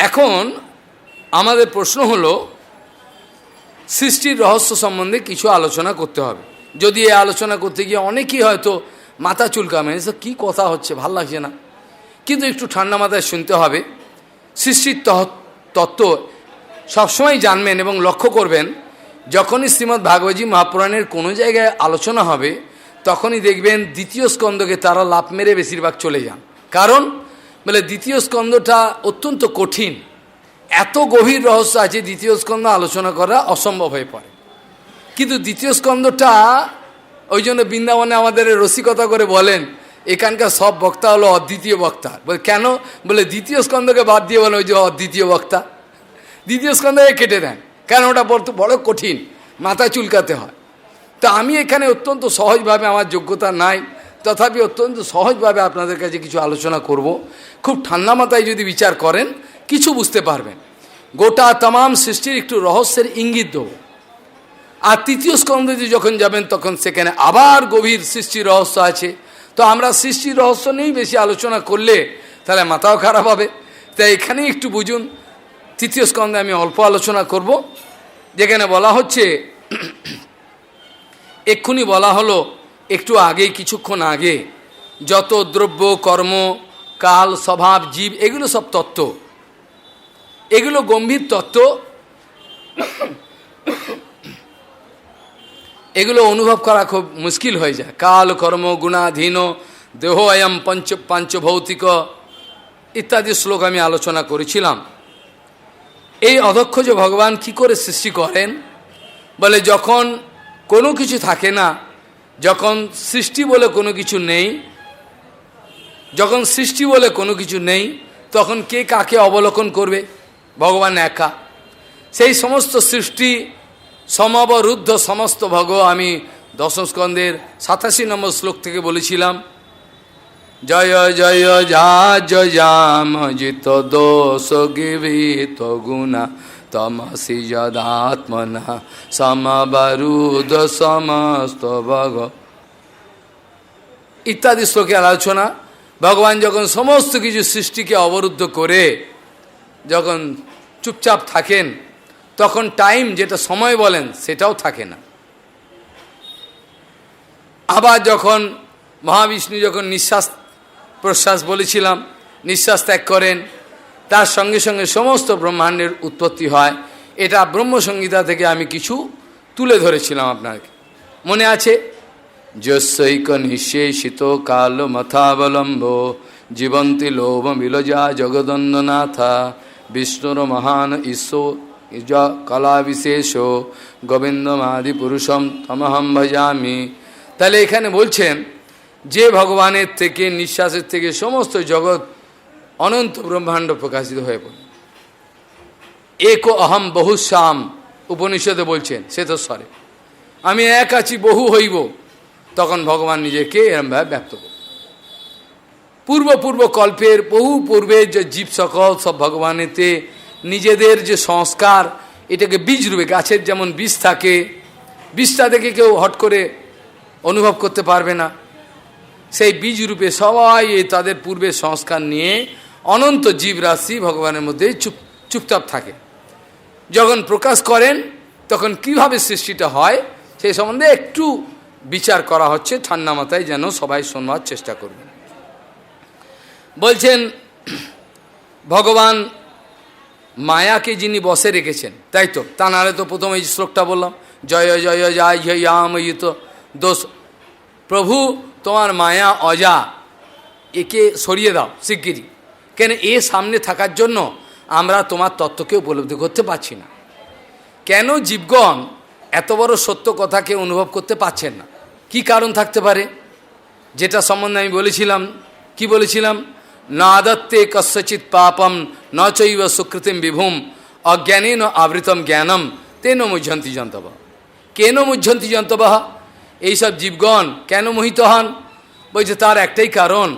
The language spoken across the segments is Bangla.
এখন আমাদের প্রশ্ন হলো সৃষ্টির রহস্য সম্বন্ধে কিছু আলোচনা করতে হবে। যদি এই আলোচনা করতে গিয়ে অনেকেই হয়তো মাথা চুলকাবে, কী কথা হচ্ছে, ভাল লাগছে না, কিন্তু একটু ঠান্ডা মাথায় শুনতে হবে। সৃষ্টির তত্ত্ব সবসময় জানবেন এবং লক্ষ্য করবেন, যখনই শ্রীমদ্ ভাগবতী মহাপুরাণের কোনো জায়গায় আলোচনা হবে তখনই দেখবেন দ্বিতীয় স্কন্ধকে তারা লাফ মেরে বেশিরভাগ চলে যান। কারণ বলে দ্বিতীয় স্কন্ধটা অত্যন্ত কঠিন, এত গভীর রহস্য আছে, দ্বিতীয় স্কন্ধ আলোচনা করা অসম্ভব হয়ে পড়ে। কিন্তু দ্বিতীয় স্কন্ধটা ওই জন্য বৃন্দাবনে আমাদের রসিকতা করে বলেন এখানকার সব বক্তা হলো অদ্বিতীয় বক্তা। বলে কেন? বলে দ্বিতীয় স্কন্ধকে বাদ দিয়ে বলে ওই যে অদ্বিতীয় বক্তা, দ্বিতীয় স্কন্ধকে কেটে দেন, কারণ ওটা বড় কঠিন, মাথা চুলকাতে হয়। তা আমি এখানে অত্যন্ত সহজভাবে, আমার যোগ্যতা নাই, তথাপি অত্যন্ত সহজভাবে আপনাদের কাছে কিছু আলোচনা করব। খুব ঠান্ডা মাথায় যদি বিচার করেন কিছু বুঝতে পারবেন। গোটা তাম সৃষ্টির একটু রহস্যের ইঙ্গিত দেব। আর তৃতীয় স্কন্ধে যখন যাবেন তখন সেখানে আবার গভীর সৃষ্টির রহস্য আছে। তো আমরা সৃষ্টির রহস্য নিয়েই বেশি আলোচনা করলে তাহলে মাথাও খারাপ হবে। তাই এখানেই একটু বুঝুন। তৃতীয় স্কন্ধে আমি অল্প আলোচনা করব, যেখানে বলা হচ্ছে, এক্ষুনি বলা হলো একটু আগেই, কিছুক্ষণ আগে, যত দ্রব্য, কর্ম, কাল, স্বভাব, জীব, এগুলো সব তত্ত্ব, এগুলো গম্ভীর তত্ত্ব। এগুলো অনুভব করা খুব মুশকিল হয়ে যায়। কাল, কর্ম, গুণাধীন, দেহ অয়ম পঞ্চভৌতিক ইত্যাদি শ্লোক আমি আলোচনা করেছিলাম। এই অদক্ষ যে ভগবান কি করে সৃষ্টি করেন, বলে যখন কোনো কিছু থাকে না, যখন সৃষ্টি বলে কোনো কিছু নেই, যখন সৃষ্টি বলে কোনো কিছু নেই, তখন কে কাকে অবলোকন করবে? ভগবান একা। সেই সমস্ত সৃষ্টি সমবরুদ্ধ সমস্ত আমি দশম স্কন্ধের 87 নম্বর শ্লোক থেকে বলেছিলাম, জয় জয় যা জয়াম জিত দোষ গিবিত গুণা তমসি যদাত্মনা সমবরুদ্ধ সমস্ত ভগ ইত্যাদি শ্লোকের আলোচনা। ভগবান যখন সমস্ত কিছু সৃষ্টিকে অবরুদ্ধ করে যখন চুপচাপ থাকেন, তখন টাইম, যেটা সময় বলেন, সেটাও থাকে না। আবার যখন মহাবিষ্ণু যখন নিঃশ্বাস প্রশ্বাস বলেছিলাম, নিঃশ্বাস ত্যাগ করেন, তার সঙ্গে সঙ্গে সমস্ত ব্রহ্মাণ্ডের উৎপত্তি হয়। এটা ব্রহ্মসংহিতা থেকে আমি কিছু তুলে ধরেছিলাম আপনাকে, মনে আছে? যস্যৈক নিঃশেষিত কাল মথাবলম্ব জীবন্তি লোভ মিলজা জগদন্দনাথা বিষ্ণুর মহান ঈশ্বর কলা বিশেষ গোবিন্দমাদি পুরুষম তমহম ভজামি। তাহলে এখানে বলছেন যে ভগবানের থেকে, নিঃশ্বাসের থেকে সমস্ত জগৎ অনন্ত ব্রহ্মাণ্ড প্রকাশিত হয়ে পড়ে। এক অহম বহুশ্যাম উপনিষদে বলছেন শ্বেতস্বরে, আমি এক আছি, বহু হইব। তখন ভগবান নিজেকে এরমভাবে ব্যক্ত করবে। পূর্ব কল্পের বহু পূর্বের যে জীব সকল সব ভগবানেতে নিজেদের যে সংস্কার, এটাকে বীজ রূপে, গাছের যেমন বীজ থাকে, বীজটা থেকে কেউ হট করে অনুভব করতে পারবে না, সেই বীজ রূপে সবাই তাদের পূর্বের সংস্কার নিয়ে অনন্ত জীবরাশি ভগবানের মধ্যে চুপচাপ থাকে। যখন প্রকাশ করেন তখন কিভাবে সৃষ্টিটা হয় সেই সম্বন্ধে একটু বিচার করা হচ্ছে। ঠান্ডা মাথায় যেন সবাই শোনবার চেষ্টা করবেন। বলছেন ভগবান মায়াকে যিনি বসে রেখেছেন, তাই তো? তা নাহলে তো প্রথম এই শ্লোকটা বললাম, জয় জয় জয় ইয়াময়িত দোষ। প্রভু তোমার মায়া অজা, একে সরিয়ে দাও শিগগিরই। কেন? এ সামনে থাকার জন্য আমরা তোমার তত্ত্বকে উপলব্ধি করতে পারছি না। কেন জীবগণ এত বড় সত্য কথাকে অনুভব করতে পারছেন না? কি কারণ থাকতে পারে? যেটা সম্বন্ধে আমি বলেছিলাম, কি বলেছিলাম? না আদত্তে কস্যচিৎ পাপম ন চৈব সুকৃতিম বিভুম অজ্ঞানেন আবৃতম জ্ঞানম তেন মুহ্যন্তি জন্তব। কেন মুহ্যন্তি জন্তব? এইসব জীবগণ কেন মোহিত হন? বলছে তার একটাই কারণ,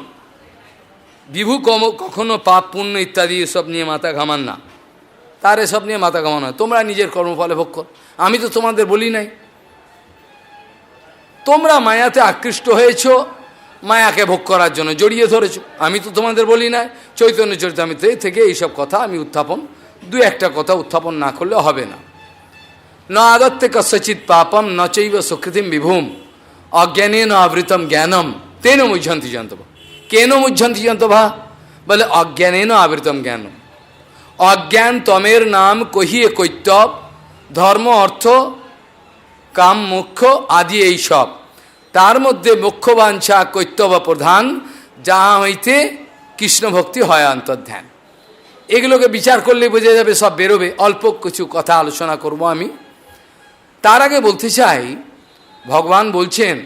বিভু কখনো পাপ পুণ্য ইত্যাদি এসব নিয়ে মাথা ঘামান না। তার এসব নিয়ে মাথা ঘামানো হয়। তোমরা নিজের কর্মফলে ভোগ কর, আমি তো তোমাদের বলি নাই। তোমরা মায়াতে আকৃষ্ট হয়েছ, মায়াকে ভোগ করার জন্য জড়িয়ে ধরেছ। আমি তো তোমাদের বলি না, চৈতন্য চরিতামৃতে থেকে এইসব কথা আমি উত্থাপন, দু একটা কথা উত্থাপন না করলে হবে না। ন আদত্তে কস্যচিৎ পাপম ন চৈব সুকৃতিম বিভূম অজ্ঞানে ন আবৃতম জ্ঞানম তেন মুহ্যন্তি যন্তভা। কেন মুহ্যন্তি যন্তভা? বলে অজ্ঞানে ন আবৃতম জ্ঞানম। অজ্ঞান তমের নাম কহিয়ে কৈত্যব, ধর্ম অর্থ কাম মোক্ষ আদি এই সব, তার মধ্যে মোক্ষ বাঞ্ছা কৈত্যব প্রধান, যাহা হইতে কৃষ্ণ ভক্তি হয় অন্তর্ধ্যান। এগুলোকে বিচার করলে বোঝা যাবে, সব বেরোবে। অল্প কিছু কথা আলোচনা করব আমি। তার আগে বলতে চাই, ভগবান বলছেন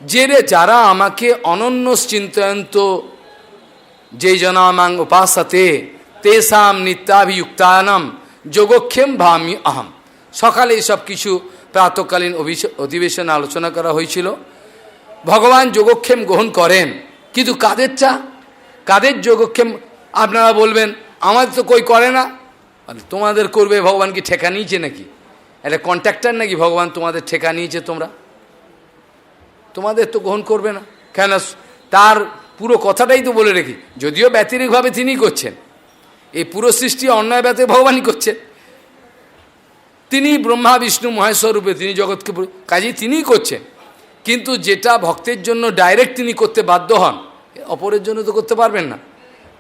যে রে যারা আমাকে অনন্য চিন্তয়ন্ত যে জনামাং উপাসতে তেসাম নিত্যাভিযুক্তানাম যোগক্ষেম ভামি আহম। সকালে এসব কিছু প্রাতকালীন অধিবেশনে আলোচনা করা হয়েছিল। ভগবান যোগক্ষেম গ্রহণ করেন, কিন্তু কাদের চা, কাদের যোগক্ষেম? আপনারা বলবেন আমাদের তো কই করে না। তোমাদের করবে, ভগবান কি ঠেকা নিয়েছে নাকি? একটা কন্ট্রাক্টর নাকি ভগবান তোমাদের ঠেকা নিয়েছে? তোমাদের তো গ্রহণ করবে না কেন? তার পুরো কথাটাই তো বলে রেখি, যদিও ব্যতিরিকভাবে তিনিই করছেন, এই পুরো সৃষ্টি অন্যায় ব্যতে ভগবানই করছেন। তিনি ব্রহ্মা বিষ্ণু মহেশ্বর রূপে তিনি জগৎকে কাজেই তিনিই করছেন, কিন্তু যেটা ভক্তের জন্য ডাইরেক্ট তিনি করতে বাধ্য হন, অপরের জন্য তো করতে পারবেন না।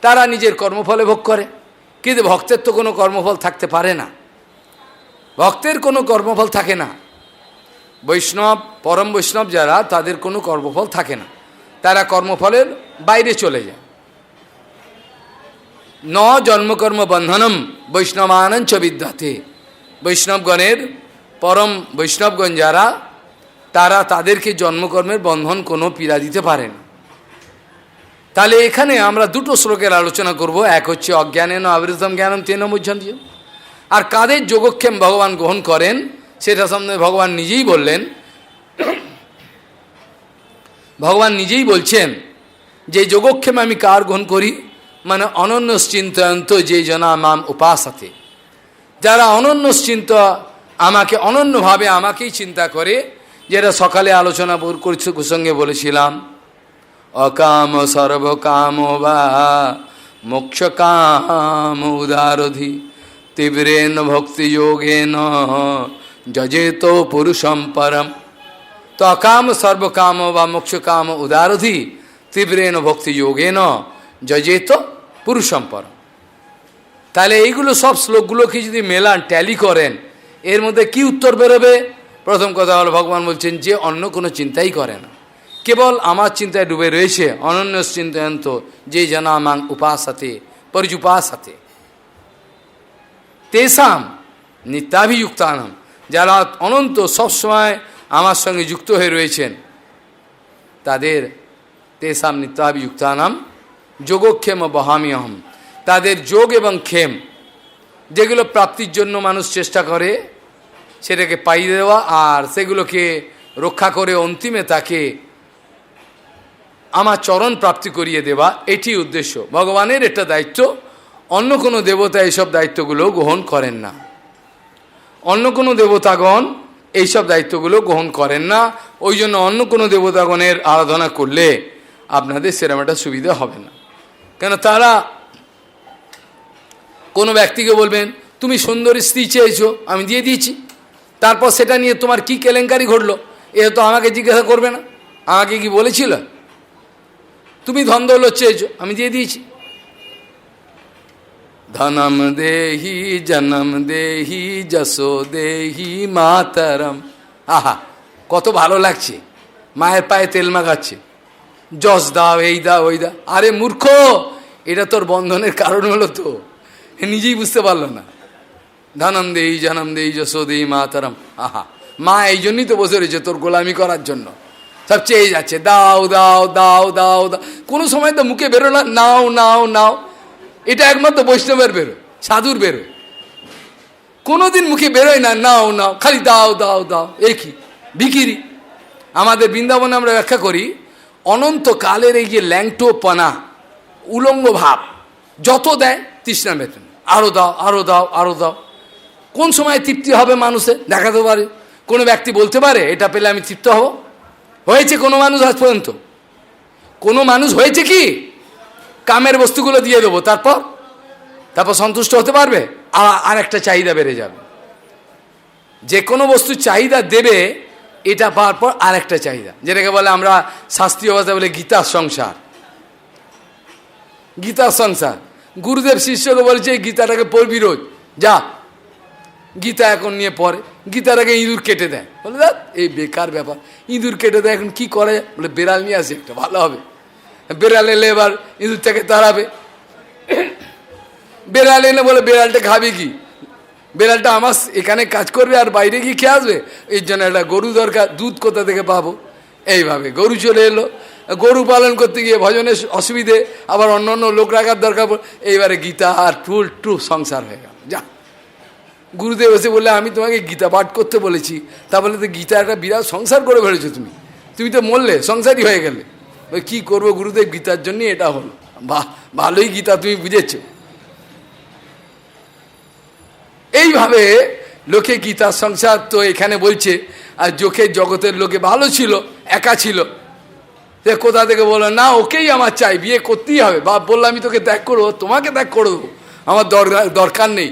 তারা নিজের কর্মফলে ভোগ করে, কিন্তু ভক্তের তো কোনো কর্মফল থাকতে পারে না। ভক্তের কোনো কর্মফল থাকে না। বৈষ্ণব, পরম বৈষ্ণব যারা, তাদের কোনো কর্মফল থাকে না, তারা কর্মফলের বাইরে চলে যায়। ন জন্মকর্ম বন্ধনম বৈষ্ণবানঞ্চ বিদ্যাতে। বৈষ্ণবগণের, পরম বৈষ্ণবগণ যারা, তারা তাদেরকে জন্মকর্মের বন্ধন কোনো পীড়া দিতে পারে না। তাহলে এখানে আমরা দুটো শ্লোকের আলোচনা করব। এক হচ্ছে অজ্ঞানেন আবৃতম জ্ঞানম তেন মুহ্যন্তি, আর কাদের যোগক্ষেম ভগবান গ্রহণ করেন সেটা সামনে ভগবান নিজেই বললেন। ভগবান নিজেই বলছেন যে যোগক্ষেম আমি কার গ্রহণ করি, মানে অনন্য চিন্তয়ন্ত যে জনা মাম উপাসতে, যারা অনন্য চিন্তা আমাকে অনন্যভাবে আমাকেই চিন্তা করে, যেটা সকালে আলোচনা প্রসঙ্গে বলেছিলাম, অকাম সর্বকাম বা মোক্ষ কাম উদারধি তীব্রেন ভক্তি যোগেন যজেত পুরুষম পরম। তো অকাম সর্বকাম বা মোক্ষ কাম উদারধি তীব্রেন ভক্তি যোগেন যজেত পুরুষম পরম। তাহলে এইগুলো সব শ্লোকগুলোকে যদি মেলান, ট্যালি করেন, এর মধ্যে কি উত্তর বেরোবে? প্রথম কথা হলো ভগবান বলছেন যে অন্য কোনো চিন্তাই করে না, কেবল আমার চিন্তায় ডুবে রয়েছে। অনন্য চিন্তয়ন্ত যে জনা মাং উপাসতে পরিযুপাসতে তেসাম নিত্যাভিযুক্তানাম, যারা অনন্ত সবসময় আমার সঙ্গে যুক্ত হয়ে রয়েছেন, তাদের তেসাম নিত্যাভিযুক্তানাম যোগক্ষেম বহামি অহম। তাদের যোগ এবং ক্ষেম, যেগুলো প্রাপ্তির জন্য মানুষ চেষ্টা করে সেটাকে পাইয়ে দেওয়া, আর সেগুলোকে রক্ষা করে অন্তিমে তাকে আমার চরণ প্রাপ্তি করিয়ে দেওয়া, এটি উদ্দেশ্য। ভগবানের একটা দায়িত্ব, অন্য কোনো দেবতা এইসব দায়িত্বগুলো গ্রহণ করেন না। অন্য কোনো দেবতাগণ এইসব দায়িত্বগুলো গ্রহণ করেন না। ওই জন্য অন্য কোনো দেবতাগণের আরাধনা করলে আপনাদের সেরকম একটা সুবিধা হবে না। কেন তারা কোনো ব্যক্তিকে বলবেন তুমি সুন্দরী স্ত্রী চেয়েছো, আমি দিয়ে দিয়েছি, তারপর সেটা নিয়ে তোমার কি কেলেঙ্কারি ঘটলো এ তো আমাকে জিজ্ঞাসা করবে না। আমাকে কি বলেছিল? তুমি ধন দৌলত চেয়েছো, আমি দিয়ে দিয়েছি। ধনম দেহি জনম দেহি যশো দেহি মাতরম। আহা, কত ভালো লাগছে, মায়ের পায়ে তেল মাখাচ্ছে, যশ দাও, এই দাও, ওই দাও। আরে মূর্খ, এটা তোর বন্ধনের কারণ হলো তো, নিজেই বুঝতে পারলো না। ধনম দেহি জনম দেহি যশো দেহি মাতরম। আহা, মা এই জন্যই তো বসে রয়েছে তোর গোলামি করার জন্য, সব চেয়ে যাচ্ছে দাও দাও দাও দাও দাও। কোনো সময় তো মুখে বেরো না নাও নাও নাও। এটা একমাত্র বৈষ্ণবের বেরো, সাধুর বেরো। কোনোদিন মুখে বেরোয় না নাও নাও, খালি দাও দাও দাও। এই কি বিকিরি? আমাদের বৃন্দাবনে আমরা ব্যাখ্যা করি, অনন্তকালের এই যে ল্যাংটোপনা, উলঙ্গ ভাব, যত দেয় তৃষ্ণা বেতন, আরও দাও আরও দাও আরও দাও। কোন সময় তৃপ্তি হবে মানুষের দেখাতে পারে? কোনো ব্যক্তি বলতে পারে এটা পেলে আমি তৃপ্ত হব? হয়েছে কোনো মানুষ আজ পর্যন্ত? কোনো মানুষ হয়েছে কি কামের বস্তুগুলো দিয়ে দেবো, তারপর সন্তুষ্ট হতে পারবে? আর একটা চাহিদা বেড়ে যাবে। যে কোনো বস্তুর চাহিদা দেবে, এটা পাওয়ার পর আর একটা চাহিদা, যেটাকে বলে আমরা শাস্ত্রীয় ভাষায় বলে গীতার সংসার। গীতার সংসার, গুরুদেব শিষ্যকে বলছে গীতাটাকে পড়বি রোজ, যা গীতা এখন নিয়ে পড়ে। গীতাটাকে ইঁদুর কেটে দেয়, বলে দেখ এই বেকার ব্যাপার, ইঁদুর কেটে দেয়, এখন কি করে? বলে বেড়াল নিয়ে আসে একটা, ভালো হবে। বেড়াল এলে এবার ইঁদুরটাকে তাড়াবে। বেড়াল এলে বলে বেড়ালটা খাবে কি? বেড়ালটা আমার এখানে কাজ করবে আর বাইরে গিয়ে খেয়ে আসবে, এর জন্য একটা গরু দরকার, দুধ কোথা থেকে পাবো? এইভাবে গরু চলে এলো, গরু পালন করতে গিয়ে ভজনের অসুবিধে, আবার অন্য অন্য লোক রাখার দরকার, এইবারে গীতা আর টু সংসার হয়ে গেল। যা, গুরুদেব এসে বললে আমি তোমাকে গীতা পাঠ করতে বলেছি, তা বলে তো গীতা একটা বিরাট সংসার করে ফেলেছো তুমি তো মরলে, সংসারই হয়ে গেলে। ওই কী করবো গুরুদেব, গীতার জন্যই এটা হলো। বাহ, ভালোই গীতা তুমি বুঝেছো। এইভাবে লোকে গীতার সংসার তো এখানে বলছে। আর যোখের জগতের লোকে ভালো ছিল, একা ছিল, সে কোথা থেকে বললো না ওকেই আমার চাই, বিয়ে করতেই হবে। বাপ বললো আমি তোকে ত্যাগ করবো, তোমাকে ত্যাগ করে দেবো, আমার দরকার নেই।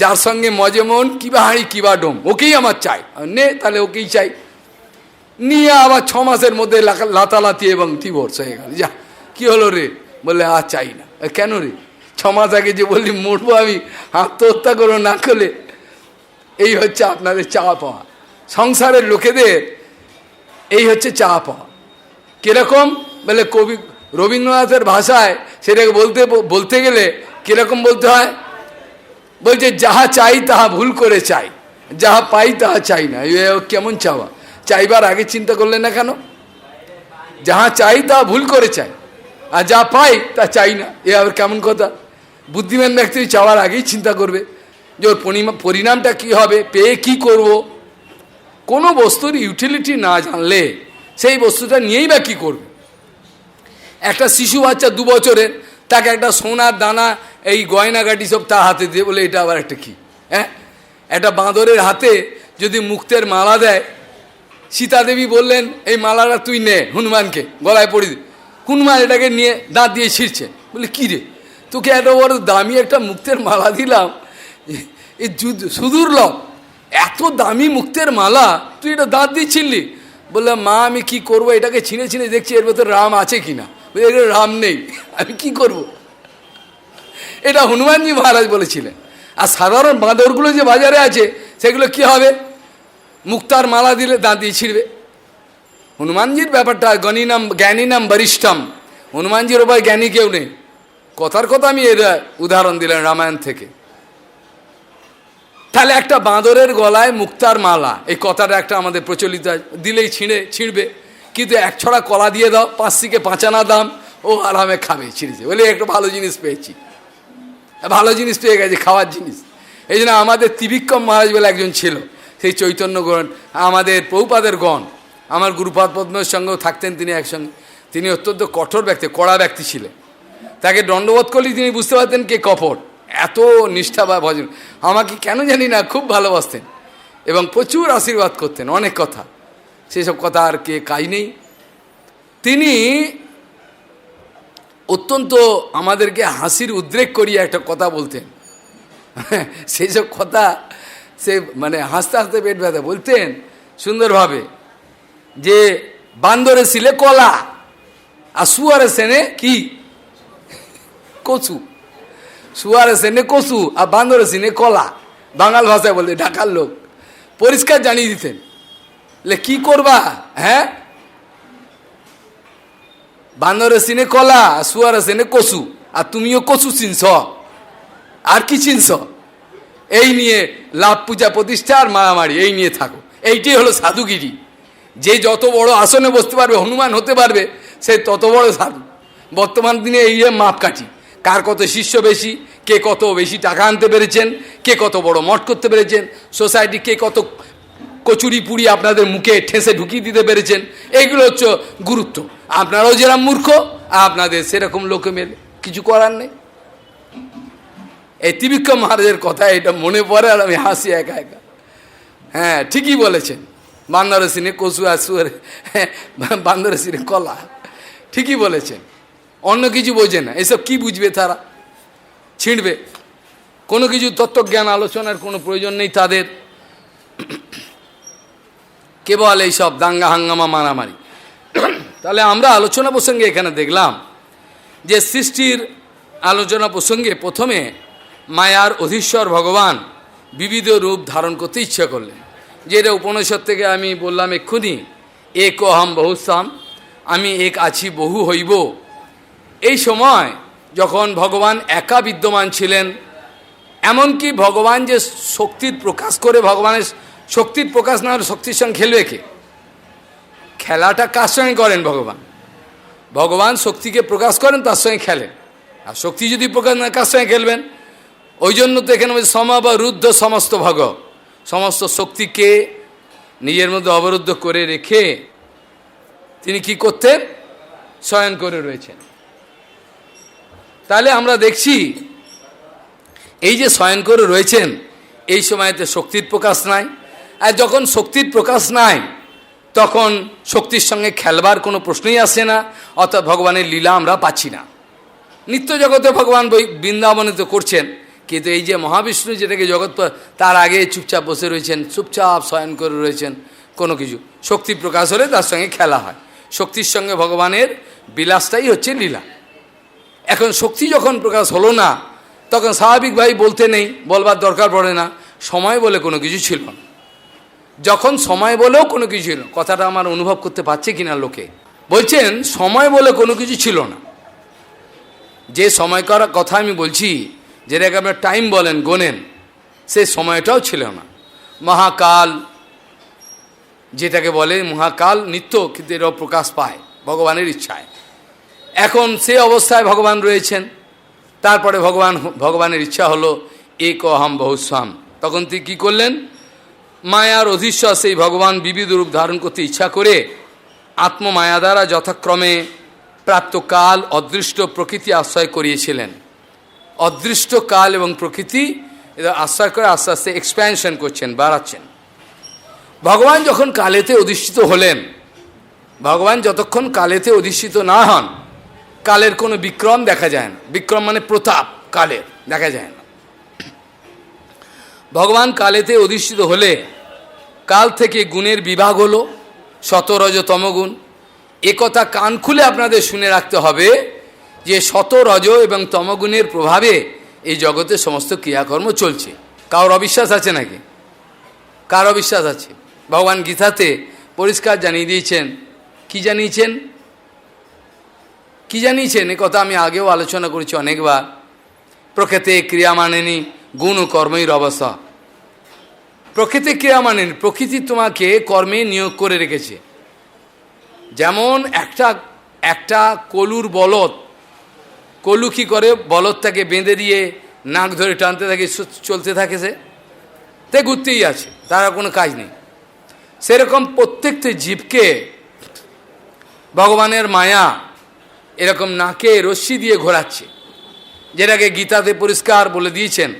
যার সঙ্গে মজে মন কিবা হাঁড়ি কিবা ডোম, ওকেই আমার চাই। নে তাহলে ওকেই চাই। নিয়ে আবার 6 মাসের মধ্যে লাতালাতি এবং ডিভোর্স হয়ে গেল। যা, কি হলো রে? বললে আর চাই না। কেন রে? 6 মাস আগে যে বললি মরবো আমি, আত্মহত্যা করো না করলে। এই হচ্ছে আপনাদের চাওয়া পাওয়া, সংসারের লোকেদের এই হচ্ছে চাওয়া পাওয়া। কিরকম বলে, কবি রবীন্দ্রনাথের ভাষায় সেটাকে বলতে গেলে কিরকম বলতে হয়? বলছে যাহা চাই তাহা ভুল করে চাই, যাহা পাই তাহা চাই না। কেমন চাওয়া? চাইবার আগে চিন্তা করলে না কেন? যাহা চাই তাহা ভুল করে চাই, আর যা পাই তা চাই না, এ আবার কেমন কথা? বুদ্ধিমান ব্যক্তি চাওয়ার আগেই চিন্তা করবে যে ওর পরিণামটা কী হবে, পেয়ে কি করব। কোনো বস্তুর ইউটিলিটি না জানলে সেই বস্তুটা নিয়েই বা কী করবে? একটা শিশু বাচ্চা 2 বছরের, তাকে একটা সোনার দানা এই গয়নাগাটি সব তার হাতে দিয়ে, বলে এটা আবার একটা কি? হ্যাঁ, একটা বাঁদরের হাতে যদি মুক্তের মালা দেয়, সীতাদেবী বললেন এই মালাটা তুই নে, হনুমানকে গলায় পড়ি দে। হনুমান এটাকে নিয়ে দাঁত দিয়ে ছিঁড়ছে, বলে কী রে, তোকে এত বড় দামি একটা মুক্তের মালা দিলাম, এই সুদূর্লভ এত দামি মুক্তের মালা, তুই এটা দাঁত দিয়ে ছিঁড়লি? বললাম মা আমি কি করব, এটাকে ছিঁড়ে ছিঁড়ে দেখছি এর ভেতরে রাম আছে কিনা। বলে রাম নেই, আমি কি করব? এটা হনুমানজি মহারাজ বলেছিলেন। আর সাধারণ বাঁদরগুলো যে বাজারে আছে সেগুলো কি হবে? মুক্তার মালা দিলে দাঁত দিয়ে ছিঁড়বে। হনুমানজির ব্যাপারটা জ্ঞানী নাম বরিষ্ঠম, হনুমানজির ওপর জ্ঞানী কেউ নেই। কথার কথা আমি এর উদাহরণ দিলাম রামায়ণ থেকে। তাহলে একটা বাঁদরের গলায় মুক্তার মালা, এই কথাটা একটা আমাদের প্রচলিত, দিলেই ছিঁড়বে। কিন্তু 1 ছড়া কলা দিয়ে দাও, 5 থেকে 5 আনা দাম, ও আরামে খাবে, ছিঁড়েছে বলে একটা ভালো জিনিস পেয়েছি, ভালো জিনিস পেয়ে গেছে, খাওয়ার জিনিস। এই জন্য আমাদের ত্রিবিক্রম মহারাজ বলে একজন ছিল, সেই চৈতন্যগণ, আমাদের প্রভুপাদের গণ, আমার গুরুপাদ পদ্মের সঙ্গেও থাকতেন তিনি একসঙ্গে। তিনি অত্যন্ত কঠোর ব্যক্তি, কড়া ব্যক্তি ছিলেন। তাকে দণ্ডবোধ করলে তিনি বুঝতে পারতেন কে কপট, এত নিষ্ঠা বা ভজন। আমাকে কেন জানি না খুব ভালোবাসতেন এবং প্রচুর আশীর্বাদ করতেন, অনেক কথা, সেসব কথা আর কে কাজ নেই। তিনি অত্যন্ত আমাদেরকে হাসির উদ্রেক করিয়ে একটা কথা বলতেন। সেই সব কথা সে মানে হাসতে হাসতে পেট ব্যথা বলতেন সুন্দরভাবে, যে বান্দরে ছিলে কলা আর শুয়ারে সেনে কি কচু, শুয়ারে সেনে কচু আর বান্দরে সিনে কলা। বাঙাল ভাষায় বলতে, ঢাকার লোক পরিষ্কার জানিয়ে দিতেন। কি করবা? হ্যাঁ, বান্দরে সিনে কলা, শুয়ারে সিনে কচু, আর তুমিও কচু চিনছ, আর কি চিনছ? এই নিয়ে লাভ পূজা প্রতিষ্ঠা আর মারামারি, এই নিয়ে থাকো। এইটাই হলো সাধুগিরি। যে যত বড় আসনে বসতে পারবে, হনুমান হতে পারবে, সে তত বড় সাধু। বর্তমান দিনে এই মাপকাঠি, কার কত শিষ্য বেশি, কে কত বেশি টাকা আনতে পেরেছেন, কে কত বড় মঠ করতে পেরেছেন, সোসাইটি কে কত কচুরি পুরি আপনাদের মুখে ঠেসে ঢুকিয়ে দিতে পেরেছেন, এইগুলো হচ্ছে গুরুত্ব। আপনারাও যেরকম মূর্খ, আপনাদের সেরকম লোকে মেলে, কিছু করার নেই। এই ত্রিবিক্রম মহারাজের কথা এটা মনে পড়ে আর আমি হাসি একা একা। হ্যাঁ, ঠিকই বলেছেন, বান্দরে সিনে কচু আর শুয়ারে বান্দরে সিনে কলা। ঠিকই বলেছেন, অন্য কিছু বোঝে না। এসব কি বুঝবে তারা, ছিঁড়বে। কোনো কিছু তত্ত্বজ্ঞান আলোচনার কোনো প্রয়োজন নেই তাদের, কেবল এইসব দাঙ্গা হাঙ্গামা মারামারি। তাহলে আমরা আলোচনা প্রসঙ্গে এখানে দেখলাম যে সৃষ্টির আলোচনা প্রসঙ্গে প্রথমে মায়ার অধীশ্বর ভগবান বিবিধ রূপ ধারণ করতে ইচ্ছা করলেন, যেটা উপনিষদ থেকে আমি বললাম এক্ষুনি, এক অহম বহুসাম, আমি এক আছি বহু হইব। এই সময় যখন ভগবান একা বিদ্যমান ছিলেন, এমনকি ভগবান যে শক্তির প্রকাশ করে, ভগবানের শক্তির প্রকাশ না হলে শক্তির সঙ্গে খেলবে কে? খেলাটা কার সঙ্গে করেন? ভগবান, ভগবান শক্তিকে প্রকাশ করেন, তার সঙ্গে খেলেন। আর শক্তি যদি প্রকাশ না, কার সঙ্গে খেলবেন? ওই জন্য তো এখানে সম বা রুদ্ধ সমস্ত ভগ, সমস্ত শক্তিকে নিজের মধ্যে অবরুদ্ধ করে রেখে তিনি কি করতেন? শয়ন করে রয়েছেন। তাহলে আমরা দেখছি এই যে শয়ন করে রয়েছেন, এই সময়তে শক্তির প্রকাশ নাই। আর যখন শক্তির প্রকাশ নাই, তখন শক্তির সঙ্গে খেলবার কোনো প্রশ্নই আসে না, অর্থাৎ ভগবানের লীলা আমরা পাচ্ছি না। নিত্য জগতে ভগবান বৃন্দাবনে তো করছেন, কিন্তু এই যে মহাবিষ্ণু যেটাকে জগৎ, তার আগে চুপচাপ বসে রয়েছেন, চুপচাপ শয়ন করে রয়েছেন। কোনো কিছু শক্তি প্রকাশ হলে তার সঙ্গে খেলা হয়। শক্তির সঙ্গে ভগবানের বিলাসটাই হচ্ছে লীলা। এখন শক্তি যখন প্রকাশ হলো না, তখন স্বাভাবিকভাবেই বলতে নেই, বলবার দরকার পড়ে না, সময় বলে কোনো কিছু ছিল না। যখন সময় বলেও কোনো কিছু ছিল, কথাটা আমার অনুভব করতে পারছে কিনা লোকে, বলছেন সময় বলে কোনো কিছু ছিল না। যে সময় করার কথা আমি বলছি, যেটাকে আপনার টাইম বলেন, গোনেন, সে সময়টাও ছিল না। মহাকাল যেটাকে বলে, মহাকাল নিত্য, কিন্তু এটাও প্রকাশ পায় ভগবানের ইচ্ছায়। এখন সে অবস্থায় ভগবান রয়েছেন। তারপরে ভগবানের ইচ্ছা হলো এক অহম বহুস্বাম। তখন তিনি কী করলেন? মায়ার অধীশ্বর সেই ভগবান বিবিধ রূপ ধারণ করতে ইচ্ছা করে আত্মমায়া দ্বারা যথাক্রমে প্রাপ্ত কাল, অদৃষ্ট প্রকৃতি আশ্রয় করিয়েছিলেন। অদৃষ্ট কাল এবং প্রকৃতি এদের আশ্রয় করে আস্তে আস্তে এক্সপ্যানশন করছেন, বাড়াচ্ছেন। ভগবান যখন কালেতে অধিষ্ঠিত হলেন, ভগবান যতক্ষণ কালেতে অধিষ্ঠিত না হন, কালের কোনো বিক্রম দেখা যায় না। বিক্রম মানে প্রতাপ, কালের দেখা যায় না। ভগবান কালেতে অধিষ্ঠিত হলে কাল থেকে গুণের বিভাগ হলো, শতরজ তমগুণ। একথা কান খুলে আপনাদের শুনে রাখতে হবে যে শতরজ এবং তমগুণের প্রভাবে এই জগতে সমস্ত ক্রিয়াকর্ম চলছে। কারোর অবিশ্বাস আছে নাকি? কার অবিশ্বাস আছে? ভগবান গীতাতে পরিষ্কার জানিয়ে দিয়েছেন। কি জানিয়েছেন? কি জানিয়েছেন? এ কথা আমি আগেও আলোচনা করেছি অনেকবার। প্রকৃতি ক্রিয়া মানেনি গুণ ও কর্মের অবস্থা। প্রকৃতি ক্রিয়া মানেনি, প্রকৃতি তোমাকে কর্মে নিয়োগ করে রেখেছে। যেমন একটা কলুর বলদ, কলু কী করে? বলদটাকে বেঁধে দিয়ে নাক ধরে টানতে থাকে, চলতে থাকে, সে তে ঘুরতেই আছে, তার কোনো কাজ নেই। সেরকম প্রত্যেকটা জীবকে ভগবানের মায়া এরকম নাকে রশ্মি দিয়ে ঘোরাচ্ছে, যেটাকে গীতাতে পরিষ্কার বলে দিয়েছেন,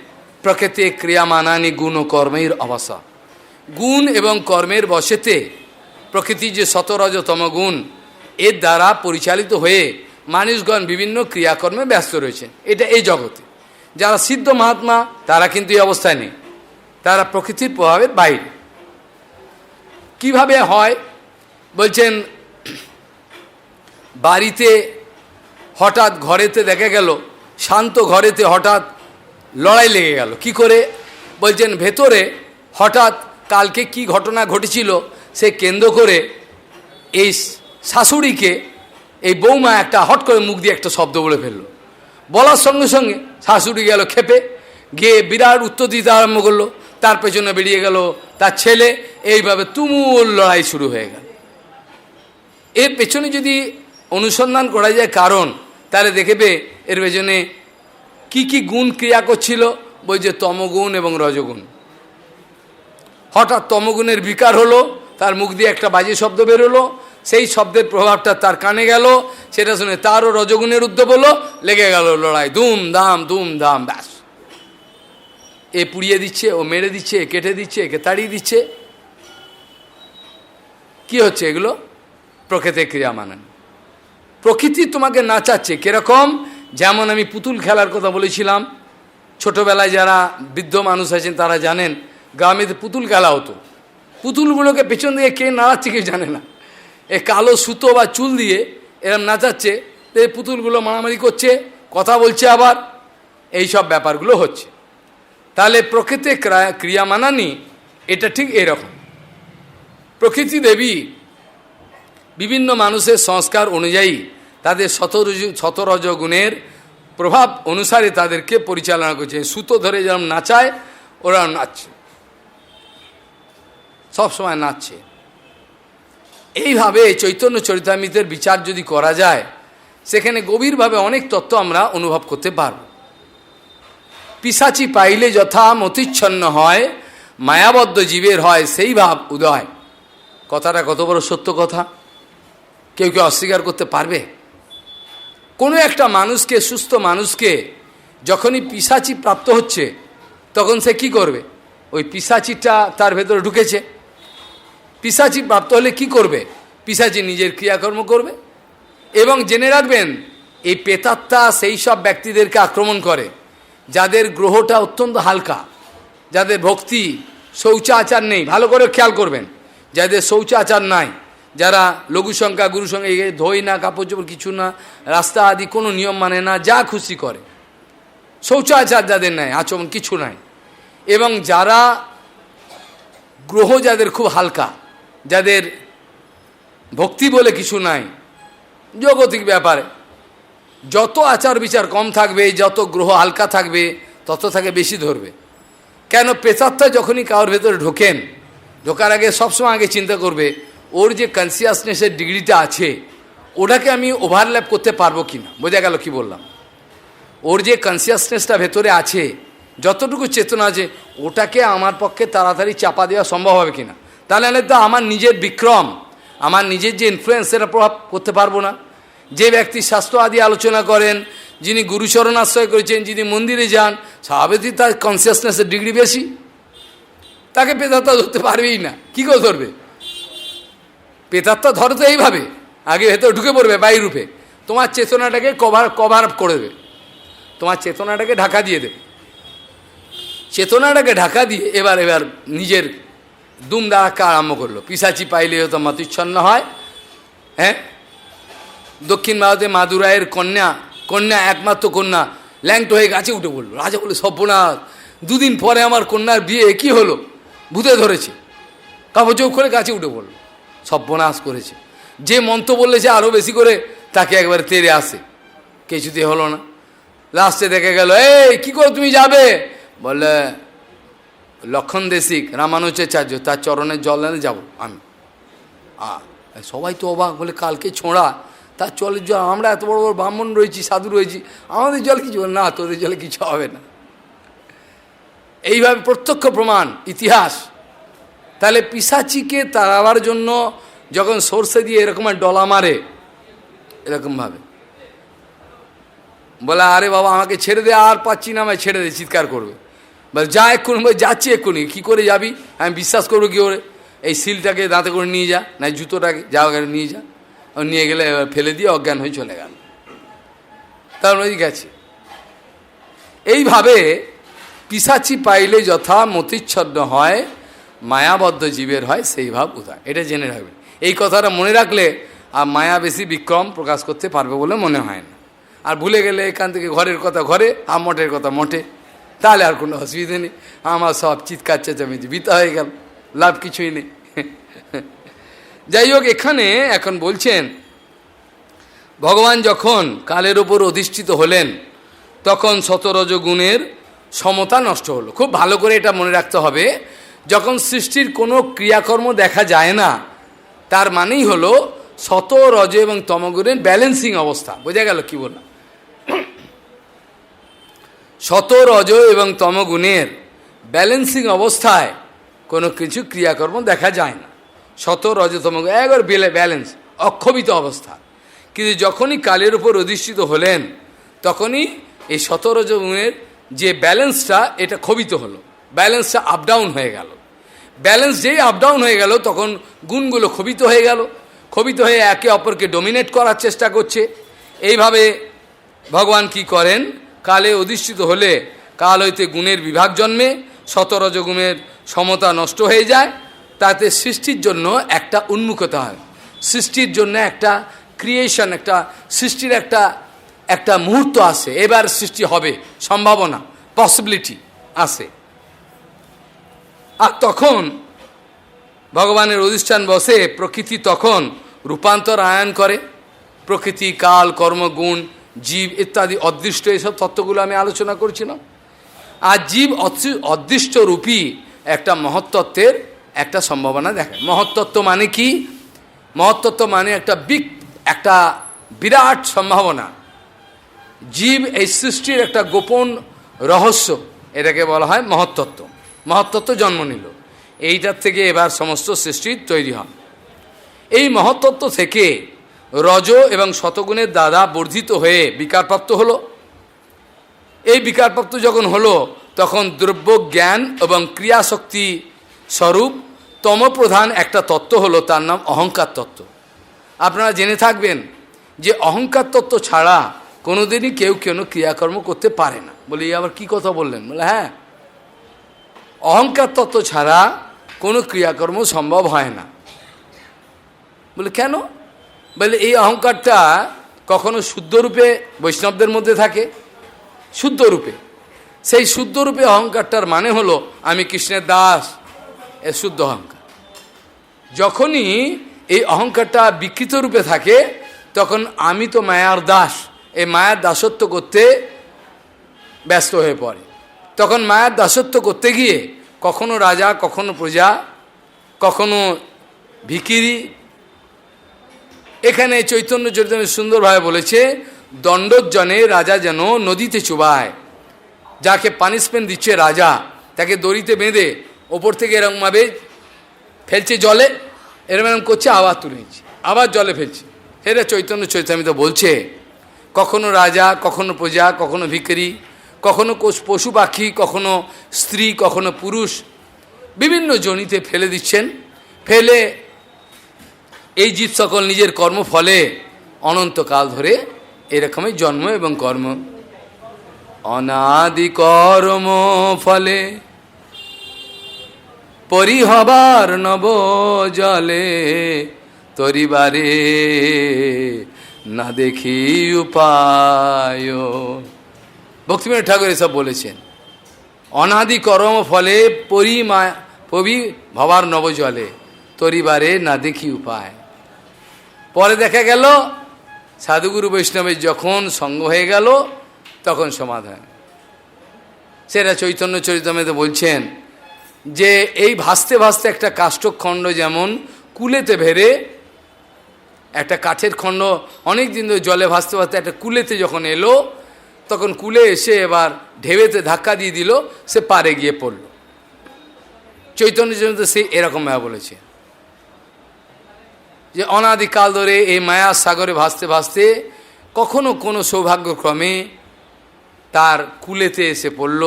প্রকৃতি ক্রিয়া মানানি গুণ ও কর্মের অবসা। গুণ এবং কর্মের বশেতে প্রকৃতির যে শতরজতম গুণ, এর দ্বারা পরিচালিত হয়ে মানুষগণ বিভিন্ন ক্রিয়াকর্মে ব্যস্ত রয়েছে। এটা এই জগতে যারা সিদ্ধ মহাত্মা, তারা কিন্তু এই অবস্থায় নেই, তারা প্রকৃতির প্রভাবের বাইরে। কিভাবে হয় বলছেন, বাড়িতে হঠাৎ ঘরেতে দেখা গেল, শান্ত ঘরেতে হঠাৎ লড়াই লেগে গেল। কি করে? বলছেন ভেতরে হঠাৎ কালকে কি ঘটনা ঘটেছিল সে কেন্দ্র করে এই শাশুড়িকে, এই বৌমা একটা হট করে মুখ দিয়ে একটা শব্দ বলে ফেললো। বলার সঙ্গে সঙ্গে শাশুড়ি গেল খেপে, গিয়ে বিরাট উত্তর দিতে আরম্ভ করলো। তার পেছনে বেরিয়ে গেল তার ছেলে। এইভাবে তুমুল লড়াই শুরু হয়ে গেল। এর পেছনে যদি অনুসন্ধান করা যায় কারণ, তাহলে দেখবে এর পেছনে কি কি গুণ ক্রিয়া করছিল। বলছে তমগুণ এবং রজগুণ। হঠাৎ তমগুণের বিকার হলো, তার মুখ দিয়ে একটা বাজে শব্দ বেরোলো, সেই শব্দের প্রভাবটা তার কানে গেল, সেটা শুনে তারও রজগুণের উদ্যোগ হলো, লেগে গেল লড়াই, ধুম ধাম, ব্যাস। এ পুড়িয়ে দিচ্ছে, ও মেরে দিচ্ছে, এ কেটে দিচ্ছে, একে তাড়িয়ে দিচ্ছে। কি হচ্ছে এগুলো? প্রকৃতির ক্রিয়া মানেন। প্রকৃতি তোমাকে নাচাচ্ছে কিরকম, যেমন আমি পুতুল খেলার কথা বলেছিলাম, ছোটবেলায় যারা বৃদ্ধ মানুষ আছেন তারা জানেন, গ্রামেতে পুতুল খেলা হতো, পুতুলগুলোকে পেছন দিয়ে কে নাড়াচ্ছে কেউ জানে না, এ কালো সুতো বা চুল দিয়ে এরম নাচাচ্ছে, এই পুতুলগুলো মারামারি করছে, কথা বলছে, আবার এই সব ব্যাপারগুলো হচ্ছে। তাহলে প্রকৃতির ক্রিয়া মানানি এটা ঠিক এরকম। প্রকৃতি দেবী বিভিন্ন মানুষের সংস্কার অনুযায়ী তাদের শতরজ গুণের প্রভাব অনুসারে তাদেরকে পরিচালনা করছে। সুতো ধরে যেরকম নাচায় ওরা নাচছে, সবসময় নাচছে। এইভাবে চৈতন্য চরিতামৃতের বিচার যদি করা যায়, সেখানে গভীরভাবে অনেক তত্ত্ব আমরা অনুভব করতে পারব। পিশাচি পাইলে যথা মতিচ্ছন্ন হয়, মায়াবদ্ধ জীবের হয় সেই ভাব উদয়। কথাটা কত বড় সত্য কথা, কেউ কেউ অস্বীকার করতে পারবে? কোনো একটা মানুষকে, সুস্থ মানুষকে যখনই পিশাচি প্রাপ্ত হচ্ছে, তখন সে কি করবে? ওই পিশাচিটা তার ভেতরে ঢুকেছে, পিশাচি প্রাপ্ত হলে কি করবে? পিশাচি নিজের ক্রিয়াকর্ম করবে। এবং জেনে রাখবেন, এই প্রেতাত্মা সেই সব ব্যক্তিদেরকে আক্রমণ করে যাদের গ্রহটা অত্যন্ত হালকা, যাদের ভক্তি শৌচাচার নেই। ভালো করে খেয়াল করবেন, যাদের শৌচাচার নাই, যারা লঘু সংখ্যা গুরু সঙ্গে ধোই না, কাপড় চোপড় কিছু না, রাস্তা আদি কোনো নিয়ম মানে না, যা খুশি করে, শৌচাচার যাদের নাই, আচরণ কিছু নাই, এবং যারা গ্রহ যাদের খুব হালকা, যাদের ভক্তি বলে কিছু নাই, জগতিক ব্যাপারে যত আচার বিচার কম থাকবে, যত গ্রহ হালকা থাকবে, তত তাকে বেশি ধরবে। কেন? প্রেতাত্মা যখনই কারোর ভেতরে ঢোকেন, ঢোকার আগে সবসময় আগে চিন্তা করবে ওর যে কনসিয়াসনেসের ডিগ্রিটা আছে ওটাকে আমি ওভারল্যাপ করতে পারবো কি না। বোঝা গেল কি বললাম? ওর যে কনসিয়াসনেসটা ভেতরে আছে, যতটুকু চেতনা আছে, ওটাকে আমার পক্ষে তাড়াতাড়ি চাপা দেওয়া সম্ভব হবে কিনা। তাহলে তো আমার নিজের বিক্রম, আমার নিজের যে ইনফ্লুয়েন্স, সেটা প্রভাব করতে পারবো না। যে ব্যক্তি শাস্ত্র আদি আলোচনা করেন, যিনি গুরুচরণ আশ্রয় করেছেন, যিনি মন্দিরে যান, স্বাভাবিকই তার কনসিয়াসনেসের ডিগ্রি বেশি, তাকে প্রেতাত্মা ধরতে পারবেই না। কী করে ধরবে? প্রেতাত্মা ধরে তো এইভাবে, আগে ভেতরে ঢুকে পড়বে বায়ু রূপে, তোমার চেতনাটাকে কভার আপ করে দেবে, তোমার চেতনাটাকে ঢাকা দিয়ে দেবে। চেতনাটাকে ঢাকা দিয়ে এবার নিজের দুম দাঁড়াক্কা আরম্ভ করলো। পিশাচি পাইলে হয়তো মতিচ্ছন্ন হয়। হ্যাঁ, দক্ষিণ ভারতে মাদুরাইয়ের কন্যা একমাত্র কন্যা ল্যাংটো হয়ে গাছে উঠে পড়লো। রাজা বলে, সর্বনাশ, দুদিন পরে আমার কন্যার বিয়ে, কি হলো? ভূতে ধরেছে। কাপড় চোখ করে গাছে উঠে পড়লো, সর্বনাশ করেছে। যে মন্ত্র বললে যে আরও বেশি করে তাকে একবার তেড়ে আসে, কিছুতে হলো না। লাস্টে দেখে গেল, এই কী করে তুমি যাবে? বলে, লক্ষণ দেশিক রামানুজাচার্য, তার চরণের জল এনে যাবো আমি। সবাই তো অবাক, বলে কালকে ছোঁড়া, তার জলের জল, আমরা এত বড় বড় ব্রাহ্মণ রয়েছি, সাধু রয়েছি, আমাদের জল কিছু না, তোদের জলে কিছু হবে না। এইভাবে প্রত্যক্ষ প্রমাণ, ইতিহাস। তাহলে পিশাচিকে তাড়াবার জন্য যখন সর্ষে দিয়ে এরকম ডলা মারে, এরকমভাবে বলে, আরে বাবা আমাকে ছেড়ে দে, আর পাচ্ছি না, আমায় ছেড়ে দে, চিৎকার করবে। বলে, যা এক্ষুনি, যাচ্ছি এক্ষুনি। কী করে যাবি? আমি বিশ্বাস করবো কী করে? এই সিলটাকে দাঁতে করে নিয়ে যা, না জুতোটাকে যা নিয়ে যা। নিয়ে গেলে ফেলে দিয়ে অজ্ঞান হয়ে চলে গেল, তার নদী গেছে। এইভাবে পিশাচি পাইলে যথা মতিচ্ছন্ন হয়, মায়াবদ্ধ জীবের হয় সেই ভাব উদয়। এটা জেনে রাখবেন। এই কথাটা মনে রাখলে আর মায়া বেশি বিক্রম প্রকাশ করতে পারবে বলে মনে হয় না। আর ভুলে গেলে এখান থেকে ঘরের কথা ঘরে, আর মঠের কথা মঠে, তাহলে আর কোনো অসুবিধা নেই। আমার সব চিৎকার চেঁচামেচি বিতা হয়ে গেল, লাভ কিছুই নেই। যাই হোক, এখানে এখন বলছেন ভগবান যখন কালের ওপর অধিষ্ঠিত হলেন, তখন শতরজ গুণের সমতা নষ্ট হলো। খুব ভালো করে এটা মনে রাখতে হবে, যখন সৃষ্টির কোনো ক্রিয়াকর্ম দেখা যায় না, তার মানেই হলো শত রজ এবং তমগুণের ব্যালেন্সিং অবস্থা। বোঝা গেল কি বললাম? শত রজ এবং তমগুণের ব্যালেন্সিং অবস্থায় কোনো কিছু ক্রিয়াকর্ম দেখা যায় না। শত রজ তমগুণ একবার ব্যালেন্স, অক্ষোভিত অবস্থা। কিন্তু যখনই কালের উপর অধিষ্ঠিত হলেন, তখনই এই শত রজগুণের যে ব্যালেন্সটা, এটা ক্ষোভিত হলো, ব্যালেন্সটা আপ ডাউন হয়ে গেল। ব্যালেন্স যেই আপ ডাউন হয়ে গেল, তখন গুণগুলো ক্ষোভিত হয়ে গেল। ক্ষোভিত হয়ে একে অপরকে ডোমিনেট করার চেষ্টা করছে। এইভাবে ভগবান কি করেন, কালে অধিষ্ঠিত হলে কাল হইতে গুণের বিভাগ জন্মে, শতরজগুণের সমতা নষ্ট হয়ে যায়, তাতে সৃষ্টির জন্য একটা উন্মুখতা হয়, সৃষ্টির জন্য একটা ক্রিয়েশন, একটা সৃষ্টির একটা মুহূর্ত আসে, এবার সৃষ্টি হবে, সম্ভাবনা, পসিবিলিটি আসে। আর তখন ভগবানের অধিষ্ঠান বসে, প্রকৃতি তখন রূপান্তর আয়ন করে। প্রকৃতি, কাল, কর্ম, গুণ, জীব ইত্যাদি অদৃষ্ট এসব তত্ত্বগুলো আমি আলোচনা করছিলাম। আর জীব অদৃষ্ট রূপী একটা মহত্তত্ত্বের একটা সম্ভাবনা দেখায়। মহত্তত্ত্ব মানে কি? মহত্তত্ত্ব মানে একটা বিরাট সম্ভাবনা। জীব এই সৃষ্টির একটা গোপন রহস্য, এটাকে বলা হয় মহত্তত্ত্ব। মহত্তত্ত্ব জন্ম নিল, এইটার থেকে এবার সমস্ত সৃষ্টির তৈরি হয়। এই মহত্তত্ত্ব থেকে রজ এবং শতগুণের দ্বারা বর্ধিত হয়ে বিকারপ্রাপ্ত হলো। এই বিকারপ্রাপ্ত যখন হলো, তখন দ্রব্য জ্ঞান এবং ক্রিয়াশক্তি স্বরূপ তমপ্রধান একটা তত্ত্ব হলো, তার নাম অহংকার তত্ত্ব। আপনারা জেনে থাকবেন যে অহংকার তত্ত্ব ছাড়া কোনোদিনই কেউ কোনো ক্রিয়াকর্ম করতে পারে না। বলি আবার কি কথা বললেন? বলে হ্যাঁ, অহংকার তত্ত্ব ছাড়া কোনো ক্রিয়াকর্ম সম্ভব হয় না। বলে কেন? বলে এই অহংকারটা কখনো শুদ্ধরূপে বৈষ্ণবদের মধ্যে থাকে, শুদ্ধরূপে। সেই শুদ্ধরূপে অহংকারটার মানে হলো আমি কৃষ্ণের দাস, এ শুদ্ধ অহংকার। যখনই এই অহংকারটা বিকৃত রূপে থাকে, তখন আমি তো মায়ার দাস, এই মায়ার দাসত্ব করতে ব্যস্ত হয়ে পড়ে। তখন মায়ার দাসত্ব করতে গিয়ে কখনো রাজা, কখনো প্রজা, কখনো ভিখিরি। এখানে চৈতন্য চরিতামৃত সুন্দরভাবে বলেছে, দণ্ডজনে রাজা যেন নদীতে চুবায়। যাকে পানিশমেন্ট দিচ্ছে রাজা, তাকে দড়িতে বেঁধে ওপর থেকে এরকমভাবে ফেলছে জলে, এরকম করছে, আবার তুলে নিচ্ছে, আবার জলে ফেলছে। সেটা চৈতন্য চরিতামৃত বলছে। কখনো রাজা, কখনো প্রজা, কখনো ভিখারি, কখনো পশু পাখি, কখনো স্ত্রী, কখনো পুরুষ, বিভিন্ন জনিতে ফেলে দিচ্ছেন। ফেলে এই জীব সকল নিজের কর্মফলে অনন্তকাল ধরে এরকমই জন্ম এবং কর্ম। অনাদি কর্ম ফলে পরিহবার নব জলে, তরিবারে না দেখি উপায়। ভক্তিবিনোদ ঠাকুর এসব বলেছেন। অনাদি কর্ম ফলে ভবার নব জলে, তরিবারে না দেখি উপায়। পরে দেখা গেল সাধুগুরু বৈষ্ণবের যখন সঙ্গ হয়ে গেল, তখন সমাধান। সেটা চৈতন্য চরিতামৃতে বলছেন যে এই ভাসতে ভাসতে একটা কাষ্ঠখণ্ড যেমন কুলেতে ভেড়ে, একটা কাঠের খণ্ড অনেক দিন ধরে জলে ভাসতে ভাসতে একটা কুলেতে যখন এলো, তখন কুলে এসে এবার ঢেউতে ধাক্কা দিয়ে দিল, সে পারে গিয়ে পড়ল। চৈতন্য চরিতামৃতে সে এরকমভাবে বলেছে যে অনাদিকাল ধরে এই মায়ার সাগরে ভাসতে ভাসতে কখনো কোনো সৌভাগ্যক্রমে তার কুলেতে এসে পড়ল।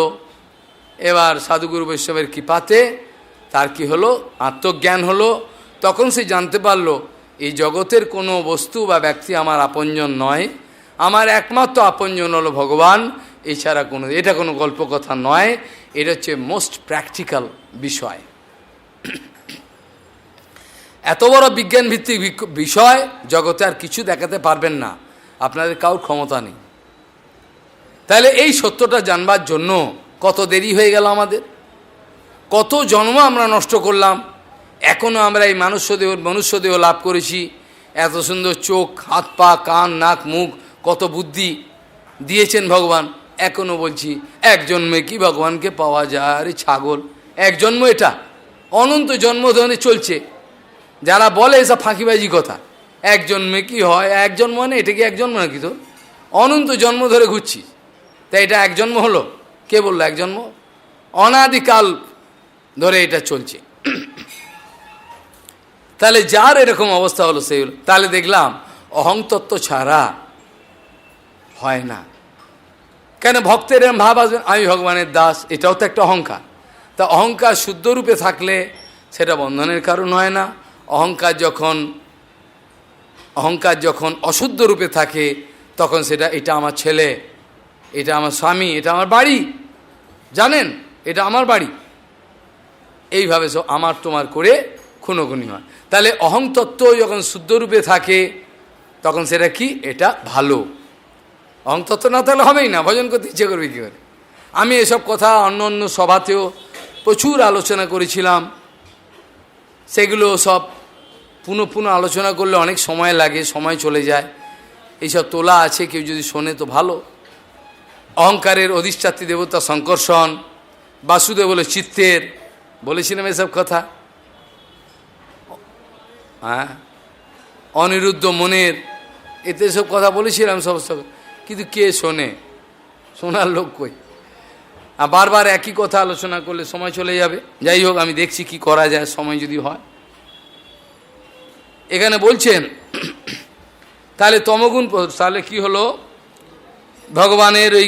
এবার সাধুগুরু বৈষ্ণবের কৃপাতে তার কি হলো, আত্মজ্ঞান হলো। তখন সে জানতে পারল এই জগতের কোনো বস্তু বা ব্যক্তি আমার আপনজন নয়, আমার একমাত্র আপনজন হলো ভগবান। এছাড়া এটা কোনো গল্প কথা নয়, এটা হচ্ছে মোস্ট প্র্যাকটিক্যাল বিষয়। এত বড় বিজ্ঞান ভিত্তিক বিষয় জগতে আর কিছু দেখাতে পারবেন না, আপনাদের কারোর ক্ষমতা নেই। তাহলে এই সত্যটা জানবার জন্য কত দেরি হয়ে গেল আমাদের, কত জন্ম আমরা নষ্ট করলাম। এখনও আমরা এই মনুষ্যদেহ লাভ করেছি, এত সুন্দর চোখ, হাত পা, কান, নাক, মুখ, কত বুদ্ধি দিয়েছেন ভগবান। এখনও বলছি এক জন্মে কি ভগবানকে পাওয়া যায়? আরে ছাগল, এক জন্ম, এটা অনন্ত জন্ম ধরে চলছে। যারা বলে এসব ফাঁকিবাজি কথা, এক জন্মে কি হয়, এক জন্ম মানে এটা কি এক জন্ম নাকি? তো অনন্ত জন্ম ধরে ঘুরছি, তাই এটা এক জন্ম হলো? কে বললো এক জন্ম? অনাদিকাল ধরে এটা চলছে। তাহলে যার এরকম অবস্থা হলো সেই হলো। তাহলে দেখলাম অহংতত্ত্ব ছাড়া হয় না। কেন ভক্তের এরম ভাব আসবেন, আমি ভগবানের দাস, এটাও তো একটা অহংকার। তা অহংকার শুদ্ধ রূপে থাকলে সেটা বন্ধনের কারণ হয় না। অহংকার যখন অহংকার যখন অশুদ্ধ রূপে থাকে তখন সেটা এটা আমার ছেলে, এটা আমার স্বামী, এটা আমার বাড়ি, জানেন এটা আমার বাড়ি, এইভাবে সব আমার তোমার করে খুনোখুনি হয়। তাহলে অহংতত্ত্ব যখন শুদ্ধ রূপে থাকে তখন সেটা কি, এটা ভালো। অহংতত্ত্ব না থাকলে হবেই না, ভজন করতে ইচ্ছে করবে কী করে। আমি এসব কথা অন্য অন্য সভাতেও প্রচুর আলোচনা করেছিলাম, সেগুলো সব পুনঃ পুনঃ আলোচনা করলে অনেক সময় লাগে, সময় চলে যায়। এইসব তোলা আছে, কেউ যদি শোনে তো ভালো। অহংকারের অধিষ্ঠাত্রী দেবতা সংকর্ষণ, বাসুদেব বলে চিত্তের, বলেছিলাম এসব কথা। হ্যাঁ, অনিরুদ্ধ মনের, এতে সব কথা বলেছিলাম সমস্ত, কিন্তু কে শোনে, শোনার লোক কই। আর বারবার একই কথা আলোচনা করলে সময় চলে যাবে। যাই হোক, আমি দেখছি কি করা যায়, সময় যদি হয়। এখানে বলছেন তাহলে তমগুণ, তাহলে কি হলো, ভগবানের ওই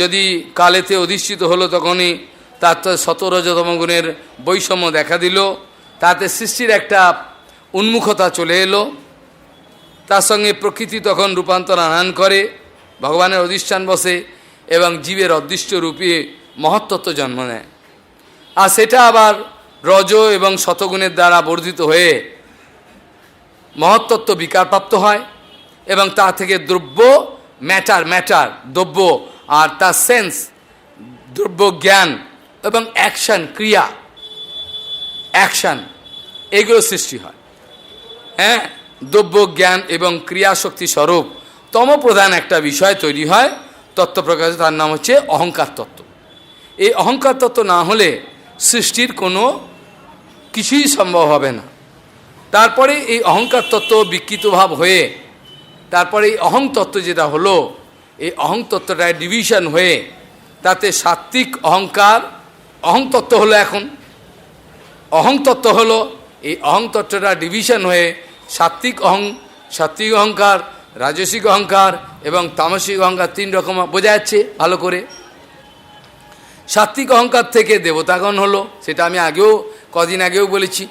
যদি কালেতে অধিষ্ঠিত হলো তখনই তার তো শতরজতমগুণের বৈষম্য দেখা দিল, তাতে সৃষ্টির একটা উন্মুখতা চলে এলো, তার সঙ্গে প্রকৃতি তখন রূপান্তর আনয়ন করে, ভগবানের অধিষ্ঠান বসে এবং জীবের অদৃষ্ট রূপে মহত্তত্ত্ব জন্ম নেয়। আর সেটা আবার রজ এবং শতগুণের দ্বারা বর্ধিত হয়ে মহত্তত্ত্ব বিকারপ্রাপ্ত হয় এবং তা থেকে দ্রব্য, ম্যাটার দ্রব্য, আর তার সেন্স, দ্রব্য জ্ঞান এবং অ্যাকশন, ক্রিয়া, অ্যাকশন, এগুলো সৃষ্টি হয়। হ্যাঁ, দ্রব্য জ্ঞান এবং ক্রিয়াশক্তি স্বরূপ তমপ্রধান একটা বিষয় তৈরি হয় তত্ত্বপ্রকাশ, তার নাম হচ্ছে অহংকার তত্ত্ব। এই অহংকার তত্ত্ব না হলে সৃষ্টির কোনো কিছুই সম্ভব হবে না। তারপরে এই অহংকার তত্ত্ব বিকৃত ভাব হয়ে তারপরে এই অহংতত্ত্ব যেটা হলো, এই অহংতত্ত্বটায় ডিভিশন হয়ে তাতে সাত্ত্বিক অহংকার, অহংতত্ত্ব হলো এখন, অহংতত্ত্ব হলো, এই অহংতত্ত্বটা ডিভিশন হয়ে সাত্ত্বিক অহংকার, রাজসিক অহংকার এবং তামসিক অহংকার, তিন রকম বোঝা যাচ্ছে ভালো করে। সাত্ত্বিক অহংকার থেকে দেবতাগণ হলো, সেটা আমি কদিন আগেও বলেছি।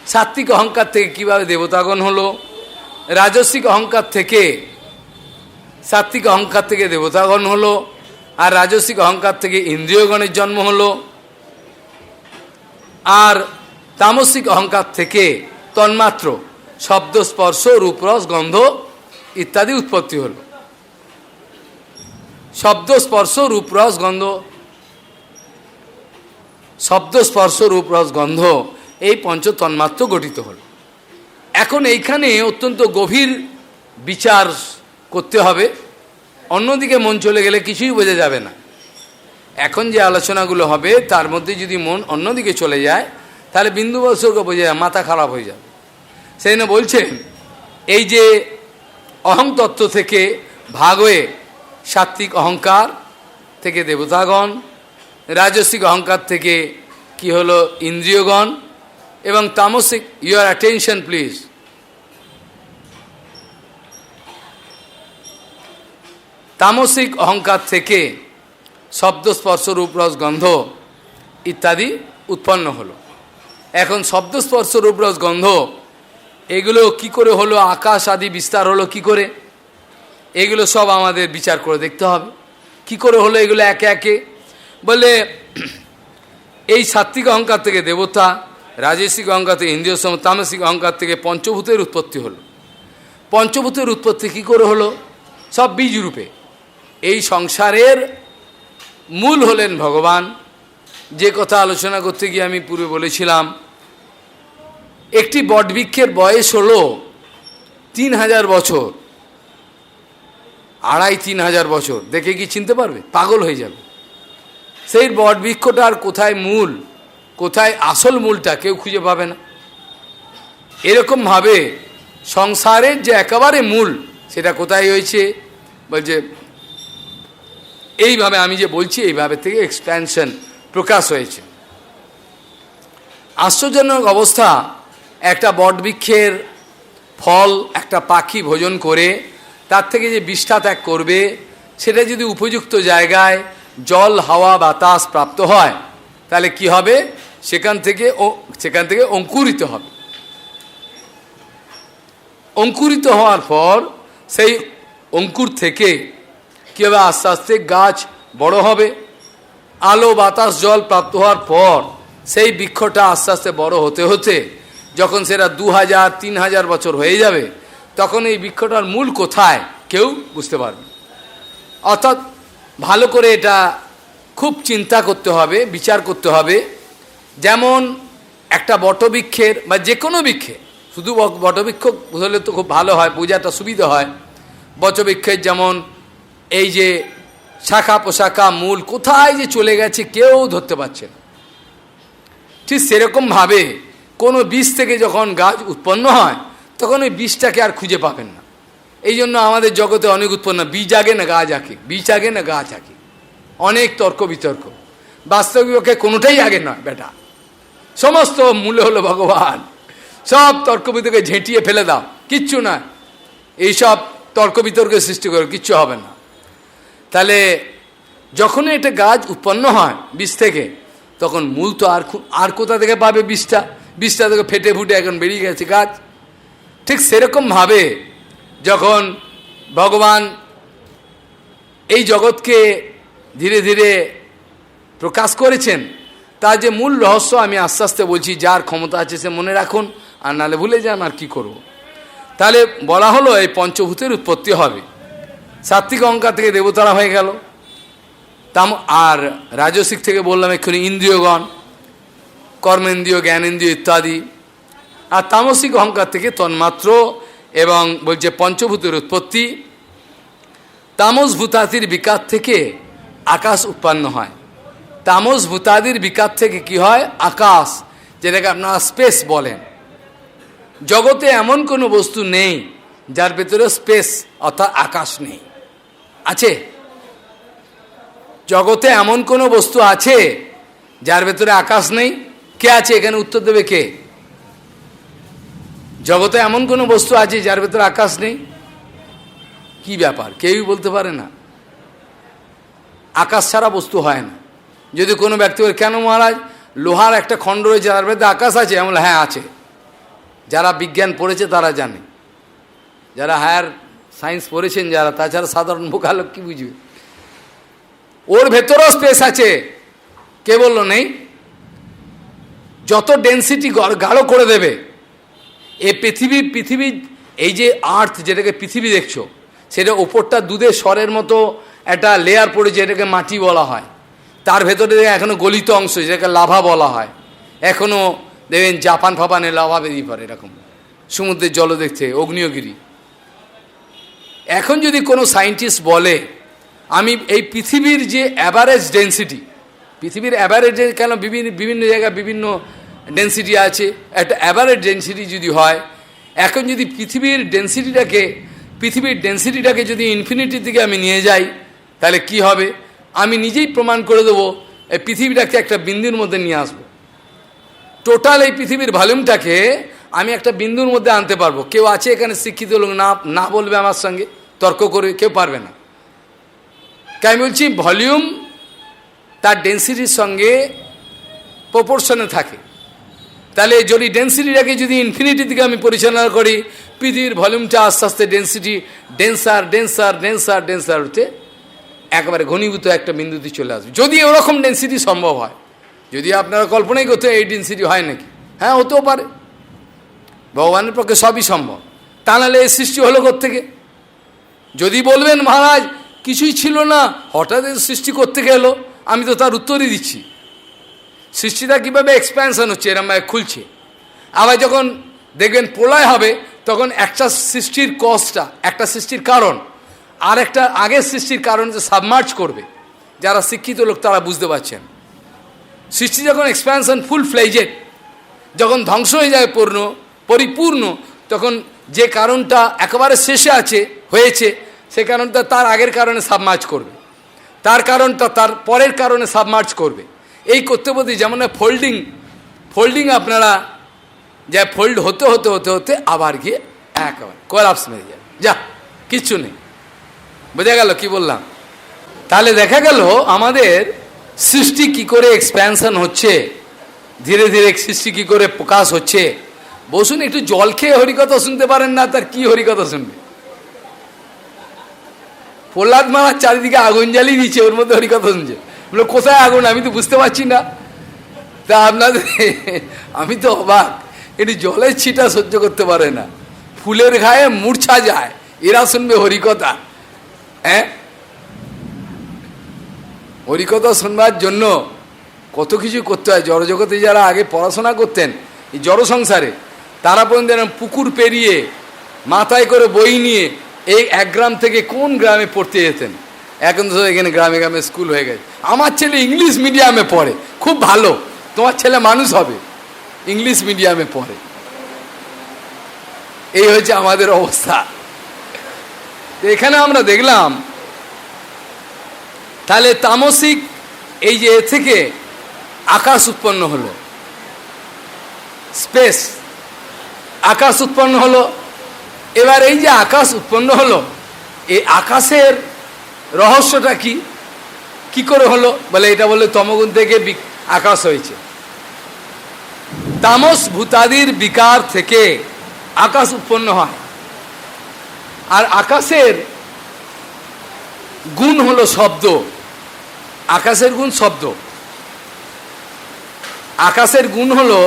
সাত্ত্বিক অহংকার থেকে কীভাবে দেবতাগণ হলো, রাজসিক অহংকার থেকে, সাত্ত্বিক অহংকার থেকে দেবতাগণ হলো, আর রাজসিক অহংকার থেকে ইন্দ্রিয়গণের জন্ম হলো, আর তামসিক অহংকার থেকে তন্মাত্র শব্দ, স্পর্শ, রূপরস, গন্ধ ইত্যাদি উৎপত্তি হল। শব্দ, স্পর্শ, রূপরস, গন্ধ, শব্দ, স্পর্শ, রূপরস, গন্ধ, এই পঞ্চ তন্মাত্র গঠিত হল। এখন এইখানে অত্যন্ত গভীর বিচার করতে হবে, অন্যদিকে মন চলে গেলে কিছুই বোঝা যাবে না। এখন যে আলোচনাগুলো হবে তার মধ্যে যদি মন অন্যদিকে চলে যায় তাহলে বিন্দুবর্ষকে বোঝা যায়, মাথা খারাপ হয়ে যাবে। সেই জন্য বলছেন এই যে অহংতত্ত্ব থেকে ভাগ হয়ে সাত্ত্বিক অহংকার থেকে দেবতাগণ, রাজসিক অহংকার থেকে কি হলো ইন্দ্রিয়গণ, এবং তামসিক, ইউর অ্যাটেনশন প্লিজ, তামসিক অহংকার থেকে শব্দ, স্পর্শ, রূপ, রস, গন্ধ ইত্যাদি উৎপন্ন হলো। এখন শব্দ, স্পর্শ, রূপ, রস, গন্ধ এগুলো কি করে হলো, আকাশ আদি বিস্তার হলো কি করে, এগুলো সব আমাদের বিচার করে দেখতে হবে কি করে হলো এগুলো একে একে। বলে এই সাত্ত্বিক অহংকার থেকে দেবতা, রাজসিক অহংকার থেকে ইন্দ্রিয় সম, তামসিক অহংকার থেকে পঞ্চভূতের উৎপত্তি হলো। পঞ্চভূতের উৎপত্তি কি করে হলো, সব বীজ রূপে। এই সংসারের মূল হলেন ভগবান। যে কথা আলোচনা করতে গিয়ে আমি পূর্বে বলেছিলাম, একটি বটবৃক্ষের বয়স হলো 3000 বছর, 2500-3000 বছর, দেখে কি চিনতে পারবে? পাগল হয়ে যাবে। সেই বটবৃক্ষটার কোথায় মূল, কোথায় আসল মূলটা কেউ খুঁজে পাবে না। এরকমভাবে সংসারের যে একেবারে মূল সেটা কোথায় হয়েছে, বলছে এইভাবে আমি যে বলছি এইভাবে থেকে এক্সপ্যানশন প্রকাশ হয়েছে। আশ্চর্যজনক অবস্থা, একটা বটবৃক্ষের ফল একটা পাখি ভোজন করে তার থেকে যে বিষ্ঠা ত্যাগ করবে, সেটা যদি উপযুক্ত জায়গায় জল, হাওয়া, বাতাস প্রাপ্ত হয় তাহলে কি হবে, সেখান থেকে অঙ্কুরিত হবে। অঙ্কুরিত হওয়ার পর সেই অঙ্কুর থেকে কী হবে, আস্তে আস্তে গাছ বড় হবে। আলো বাতাস জল প্রাপ্ত হওয়ার পর সেই বৃক্ষটা আস্তে আস্তে বড় হতে হতে যখন সেটা 2000-3000 বছর হয়ে যাবে, তখন এই বৃক্ষটার মূল কোথায় কেউ বুঝতে পারবে। অর্থাৎ ভালো করে এটা খুব চিন্তা করতে হবে, বিচার করতে হবে। যেমন একটা বটবৃক্ষের বা যে কোনো বৃক্ষে, শুধু বটবৃক্ষ হলে তো খুব ভালো হয়, বোঝাটা সুবিধা হয়। বটবৃক্ষের যেমন এই যে শাখা পোশাখা মূল কোথায় যে চলে গেছে কেউ ধরতে পারছে না, ঠিক সেরকমভাবে কোনো বীজ থেকে যখন গাছ উৎপন্ন হয় তখন ওই বীজটাকে আর খুঁজে পাবেন না। এই জন্য আমাদের জগতে অনেক উৎপন্ন, বীজ আগে না গাছ আগে, বীজ আগে না গাছ আগে, অনেক তর্ক বিতর্ক। বাস্তবিককে কোনোটাই আগে নয় বেটা, সমস্ত মূলে হলো ভগবান। সব তর্ক বিতর্কে ঝেঁটিয়ে ফেলে দাও, কিচ্ছু না, এইসব তর্ক বিতর্কের সৃষ্টি করে কিচ্ছু হবে না। তাহলে যখনই একটা গাছ উৎপন্ন হয় বীজ থেকে, তখন মূল তো আর কোথা থেকে পাবে বীজটা থেকে ফেটে ফুটে এখন বেরিয়ে গেছে গাছ। ঠিক সেরকমভাবে যখন ভগবান এই জগৎকে ধীরে ধীরে প্রকাশ করেছেন, তার যে মূল রহস্য আমি আস্তে আস্তে বলছি, যার ক্ষমতা আছে সে মনে রাখুন, আর নাহলে ভুলে যান, আর কি করব। তাহলে বলা হলো এই পঞ্চভূতের উৎপত্তি হবে, সাত্ত্বিক অহংকার থেকে দেবতারা হয়ে গেল, আর রাজসিক থেকে বললাম এক্ষুনি ইন্দ্রিয়গণ, কর্মেন্দ্রিয় জ্ঞানেন্দ্রিয় ইত্যাদি, আর তামসিক অহংকার থেকে তন্মাত্র, এবং বলছে পঞ্চভূতের উৎপত্তি। তামস ভূতাদির বিকার থেকে আকাশ উৎপন্ন হয়। তামস ভূতাদির বিকার থেকে কি হয়, আকাশ, যেটাকে আপনারা স্পেস বলেন। জগতে এমন কোনো বস্তু নেই যার ভেতরে স্পেস অর্থাৎ আকাশ নেই, আছে? জগতে এমন কোনো বস্তু আছে যার ভেতরে আকাশ নেই? কে আছে এখানে, উত্তর দেবে কে? জগতে এমন কোনো বস্তু আছে যার ভেতরে আকাশ নেই? কি ব্যাপার, কেউই বলতে পারে না। আকাশ ছাড়া বস্তু হয় না। যদি কোনো ব্যক্তি বলে, কেন মহারাজ লোহার একটা খণ্ড রয়েছে যার ভেতরে আকাশ আছে? এমন, হ্যাঁ আছে। যারা বিজ্ঞান পড়েছে তারা জানে, যারা হায়ার সায়েন্স পড়েছেন যারা, তাছাড়া সাধারণ বোকা লোক কি বুঝবে? ওর ভেতরেও স্পেস আছে। কে বললো নেই? যত ডেন্সিটি গাঢ় করে দেবে এ পৃথিবী, এই যে আর্থ যেটাকে পৃথিবী দেখছো, সেটা ওপরটা দুধের স্বরের মতো একটা লেয়ার পড়েছে, এটাকে মাটি বলা হয়। তার ভেতরে এখনো গলিত অংশ যেটাকে লাভা বলা হয়। এখনো দেখবেন জাপান ফাপানে লাভা বেরিয়ে পড়ে, এরকম সমুদ্রের জল দেখতে, অগ্নিয়গিরি। এখন যদি কোনো সায়েন্টিস্ট বলে আমি এই পৃথিবীর যে অ্যাভারেজ ডেন্সিটি, পৃথিবীর অ্যাভারেজ, কেন বিভিন্ন জায়গায় বিভিন্ন ডেন্সিটি আছে, একটা অ্যাভারেজ ডেন্সিটি যদি হয়, এখন যদি পৃথিবীর ডেন্সিটিটাকে যদি ইনফিনিটির দিকে আমি নিয়ে যাই, তাহলে কি হবে? আমি নিজেই প্রমাণ করে দেবো, এই পৃথিবীটাকে একটা বিন্দুর মধ্যে নিয়ে আসবো। টোটাল এই পৃথিবীর ভলিউমটাকে আমি একটা বিন্দুর মধ্যে আনতে পারবো। কেউ আছে এখানে শিক্ষিত লোক না বলবে আমার সঙ্গে তর্ক করে? কেউ পারবে না। তাই বলছি ভলিউম তার ডেন্সিটির সঙ্গে প্রপোর্শনে থাকে। তাহলে যদি ডেন্সিটিটাকে যদি ইনফিনিটির দিকে আমি পরিচালনা করি, পৃথিবীর ভলিউমটা আস্তে আস্তে ডেন্সিটি ডেন্সার হতে একেবারে ঘনীভূত একটা বিন্দুতে চলে আসবে। যদি ওরকম ডেন্সিটি সম্ভব হয়, যদি আপনারা কল্পনাই করতে এই ডেন্সিটি হয় নাকি, হ্যাঁ হতেও পারে, ভগবানের পক্ষে সবই সম্ভব। তা নাহলে এই সৃষ্টি হলো কোত্থেকে? যদি বলবেন মহারাজ কিছুই ছিল না, হঠাৎ সৃষ্টি করতে গেল, আমি তো তার উত্তরই দিচ্ছি। সৃষ্টিটা কীভাবে এক্সপ্যানশন হচ্ছে, এরমভাবে খুলছে। আবার যখন দেখবেন প্রলয় হবে, তখন একটা সৃষ্টির কজটা, একটা সৃষ্টির কারণ আর একটা আগের সৃষ্টির কারণ যে সাবমার্জ করবে। যারা শিক্ষিত লোক তারা বুঝতে পারছেন, সৃষ্টি যখন এক্সপ্যানশন ফুল ফ্লেজেড, যখন ধ্বংস হয়ে যায় পরিপূর্ণ, তখন যে কারণটা একেবারে শেষে হয়েছে, সে কারণটা তার আগের কারণে সাবমার্জ করবে, তার কারণটা তার পরের কারণে সাবমার্জ করবে। এই করতে বলতে যেমন ফোল্ডিং আপনারা যা ফোল্ড হতে আবার গিয়ে একেবারে কোলাপস মেরে যায়, যা কিচ্ছু নেই। বোঝা গেল কি বললাম? তাহলে দেখা গেল আমাদের সৃষ্টি কি করে এক্সপ্যানশন হচ্ছে, ধীরে ধীরে সৃষ্টি কি করে প্রকাশ হচ্ছে, বসুন, একটু জল খেয়ে হরিকথা শুনতে পারেন না, তার কি হরিকথা শুনবে? প্রহ্লাদ মহারাজ চারিদিকে আগুন জ্বালিয়ে দিচ্ছে, ওর মধ্যে হরিকথা শুনছে। বলে কোথায় আগুন, আমি তো বুঝতে পারছি না। তা আপনাদের আমি তো অবাক, এটি জলের ছিটা সহ্য করতে পারে না, ফুলের গায়ে মূর্ছা যায়, এরা শুনবে হরিকথা? হ্যাঁ, হরিকথা শুনবার জন্য কত কিছু করতে হয়। জড়জগতে যারা আগে পড়াশোনা করতেন এই জড় সংসারে, তারা পর্যন্ত পুকুর পেরিয়ে মাথায় করে বই নিয়ে এই এক গ্রাম থেকে কোন গ্রামে পড়তে যেতেন। এখন তো এখানে গ্রামে গ্রামে স্কুল হয়ে গেছে। আমার ছেলে ইংলিশ মিডিয়ামে পড়ে, খুব ভালো, তোমার ছেলে মানুষ হবে, ইংলিশ মিডিয়ামে পড়ে। এই হচ্ছে আমাদের অবস্থা। এখানে আমরা দেখলাম তাহলে তামসিক এই যে এ থেকে আকাশ উৎপন্ন হলো, স্পেস, আকাশ উৎপন্ন হলো। এবার এই যে আকাশ উৎপন্ন হলো, এই আকাশের রহস্যটা কি, কি করে হলো? বলে এটা বলে তমগুণ থেকে আকাশ হয়েছে। তামস ভূতাদির বিকার থেকে আকাশ উৎপন্ন হয়। আর আকাশের গুণ হলো শব্দ। আকাশের গুণ শব্দ, আকাশের গুণ হলো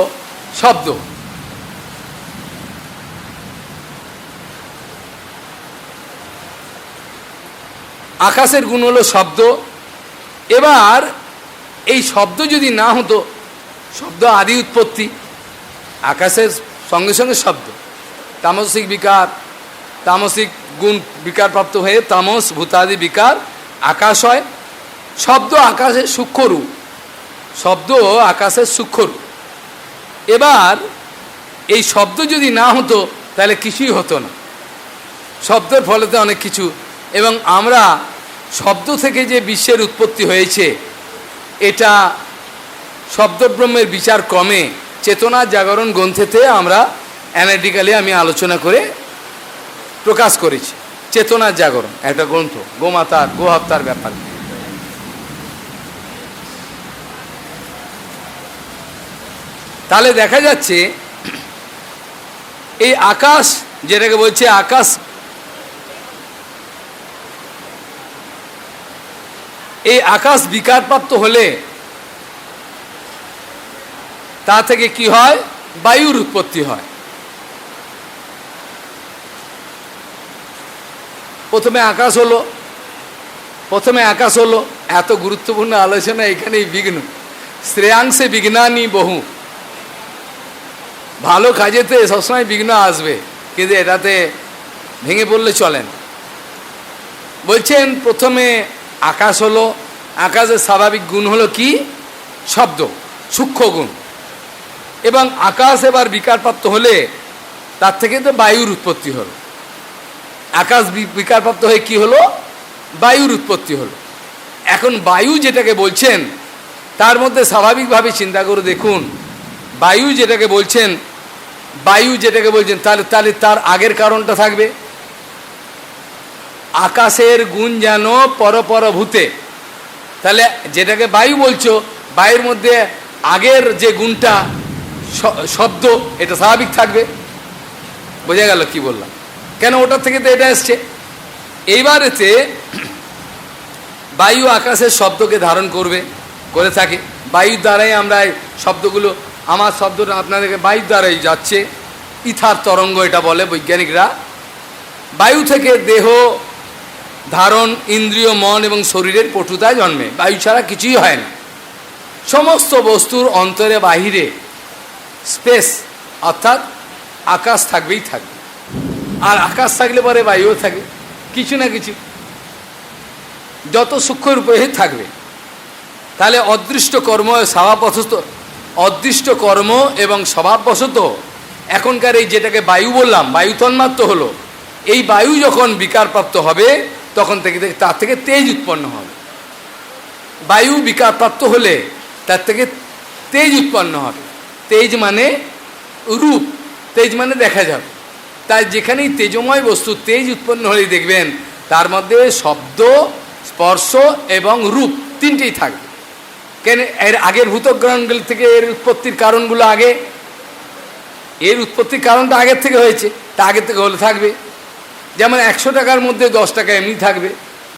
শব্দ। আকাশের গুণ হলো শব্দ। এবার এই শব্দ যদি না হতো, শব্দ আদি উৎপত্তি, আকাশের সঙ্গে সঙ্গে শব্দ, তামসিক বিকার, তামসিক গুণ বিকারপ্রাপ্ত হয়ে তামস ভূতাদি বিকার আকাশ হয়। শব্দ আকাশের সূক্ষ্মরূপ, শব্দ আকাশের সূক্ষ্মরূপ। এবার এই শব্দ যদি না হতো তাহলে কিছুই হতো না, শব্দের ফলেতে অনেক কিছু। এবং আমরা শব্দ থেকে যে বিশ্বের উৎপত্তি হয়েছে, এটা শব্দব্রহ্মের বিচার ক্রমে চেতনা জাগরণ গ্রন্থেতে আমরা অ্যানালিটিক্যালি আমি আলোচনা করে প্রকাশ করেছি। চেতনার জাগরণ একটা গ্রন্থ, গোমাতার গোহত্যার ব্যাপার। তাহলে দেখা যাচ্ছে এই আকাশ যেটাকে বলছে আকাশ, এই আকাশ বিকারপ্রাপ্ত হলে তা থেকে কি হয়? বায়ুর উৎপত্তি হয়। প্রথমে আকাশ হলো, প্রথমে আকাশ হলো। এত গুরুত্বপূর্ণ আলোচনা এখানেই বিঘ্ন, শ্রেয়াংশে বিঘ্নানি বহু। ভালো কাজেতে সবসময় বিঘ্ন আসবে, কিন্তু এটাতে ভেঙে পড়লে চলেন। বলছেন প্রথমে আকাশ হলো, আকাশের স্বাভাবিক গুণ হলো কি? শব্দ, সূক্ষ্ম গুণ। এবং আকাশ এবার বিকারপ্রাপ্ত হলে তার থেকে তো বায়ুর উৎপত্তি হলো। আকাশ বিকারপ্রাপ্ত হয়ে কি হলো? বায়ুর উৎপত্তি হলো। এখন বায়ু যেটাকে বলছেন তার মধ্যে স্বাভাবিকভাবে চিন্তা করে দেখুন, বায়ু যেটাকে বলছেন, বায়ু যেটাকে বলছেন, তাহলে তাহলে তার আগের কারণটা থাকবে আকাশের গুণ যেন পরপর ভূতে। তাহলে যেটাকে বায়ু বলছো, বায়ুর মধ্যে আগের যে গুণটা শব্দ, এটা স্বাভাবিক থাকবে। বোঝা গেল কি বললাম? কেন? ওটার থেকে তো এটা এসছে। এইবারেতে বায়ু আকাশের শব্দকে ধারণ করবে, করে থাকে। বায়ুর দ্বারাই আমরা শব্দগুলো, আমার শব্দটা আপনাদেরকে বায়ুর দ্বারাই যাচ্ছে। ইথার তরঙ্গ এটা বলে বৈজ্ঞানিকরা। বায়ু থেকে দেহ ধারণ, ইন্দ্রিয়, মন এবং শরীরের পটুতায় জন্মে। বায়ু ছাড়া কিছুই হয় না। সমস্ত বস্তুর অন্তরে বাহিরে স্পেস অর্থাৎ আকাশ থাকবেই থাকবে। আর আকাশ থাকলে পরে বায়ুও থাকে, কিছু না কিছু যত সূক্ষ্ম রূপে থাকবে। তাহলে অদৃষ্ট কর্ম স্বভাববশত, অদৃষ্ট কর্ম এবং স্বভাববশত এখনকার এই যেটাকে বায়ু বললাম, বায়ু তন্মাত্র হলো। এই বায়ু যখন বিকারপ্রাপ্ত হবে তখন থেকে তার থেকে তেজ উৎপন্ন হবে। বায়ু বিকারপ্রাপ্ত হলে তার থেকে তেজ উৎপন্ন হবে। তেজ মানে রূপ, তেজ মানে দেখা যাবে। তাই যেখানেই তেজময় বস্তু, তেজ উৎপন্ন হলেই দেখবেন তার মধ্যে শব্দ, স্পর্শ এবং রূপ তিনটেই থাকবে। কেন? এর আগের ভূতগ্রহণগুলি থেকে এর উৎপত্তির কারণগুলো আগে এর উৎপত্তির কারণটা আগের থেকে হয়েছে, তা আগের থেকে হলে থাকবে। যেমন 100 টাকার মধ্যে 10 টাকা এমনি থাকবে,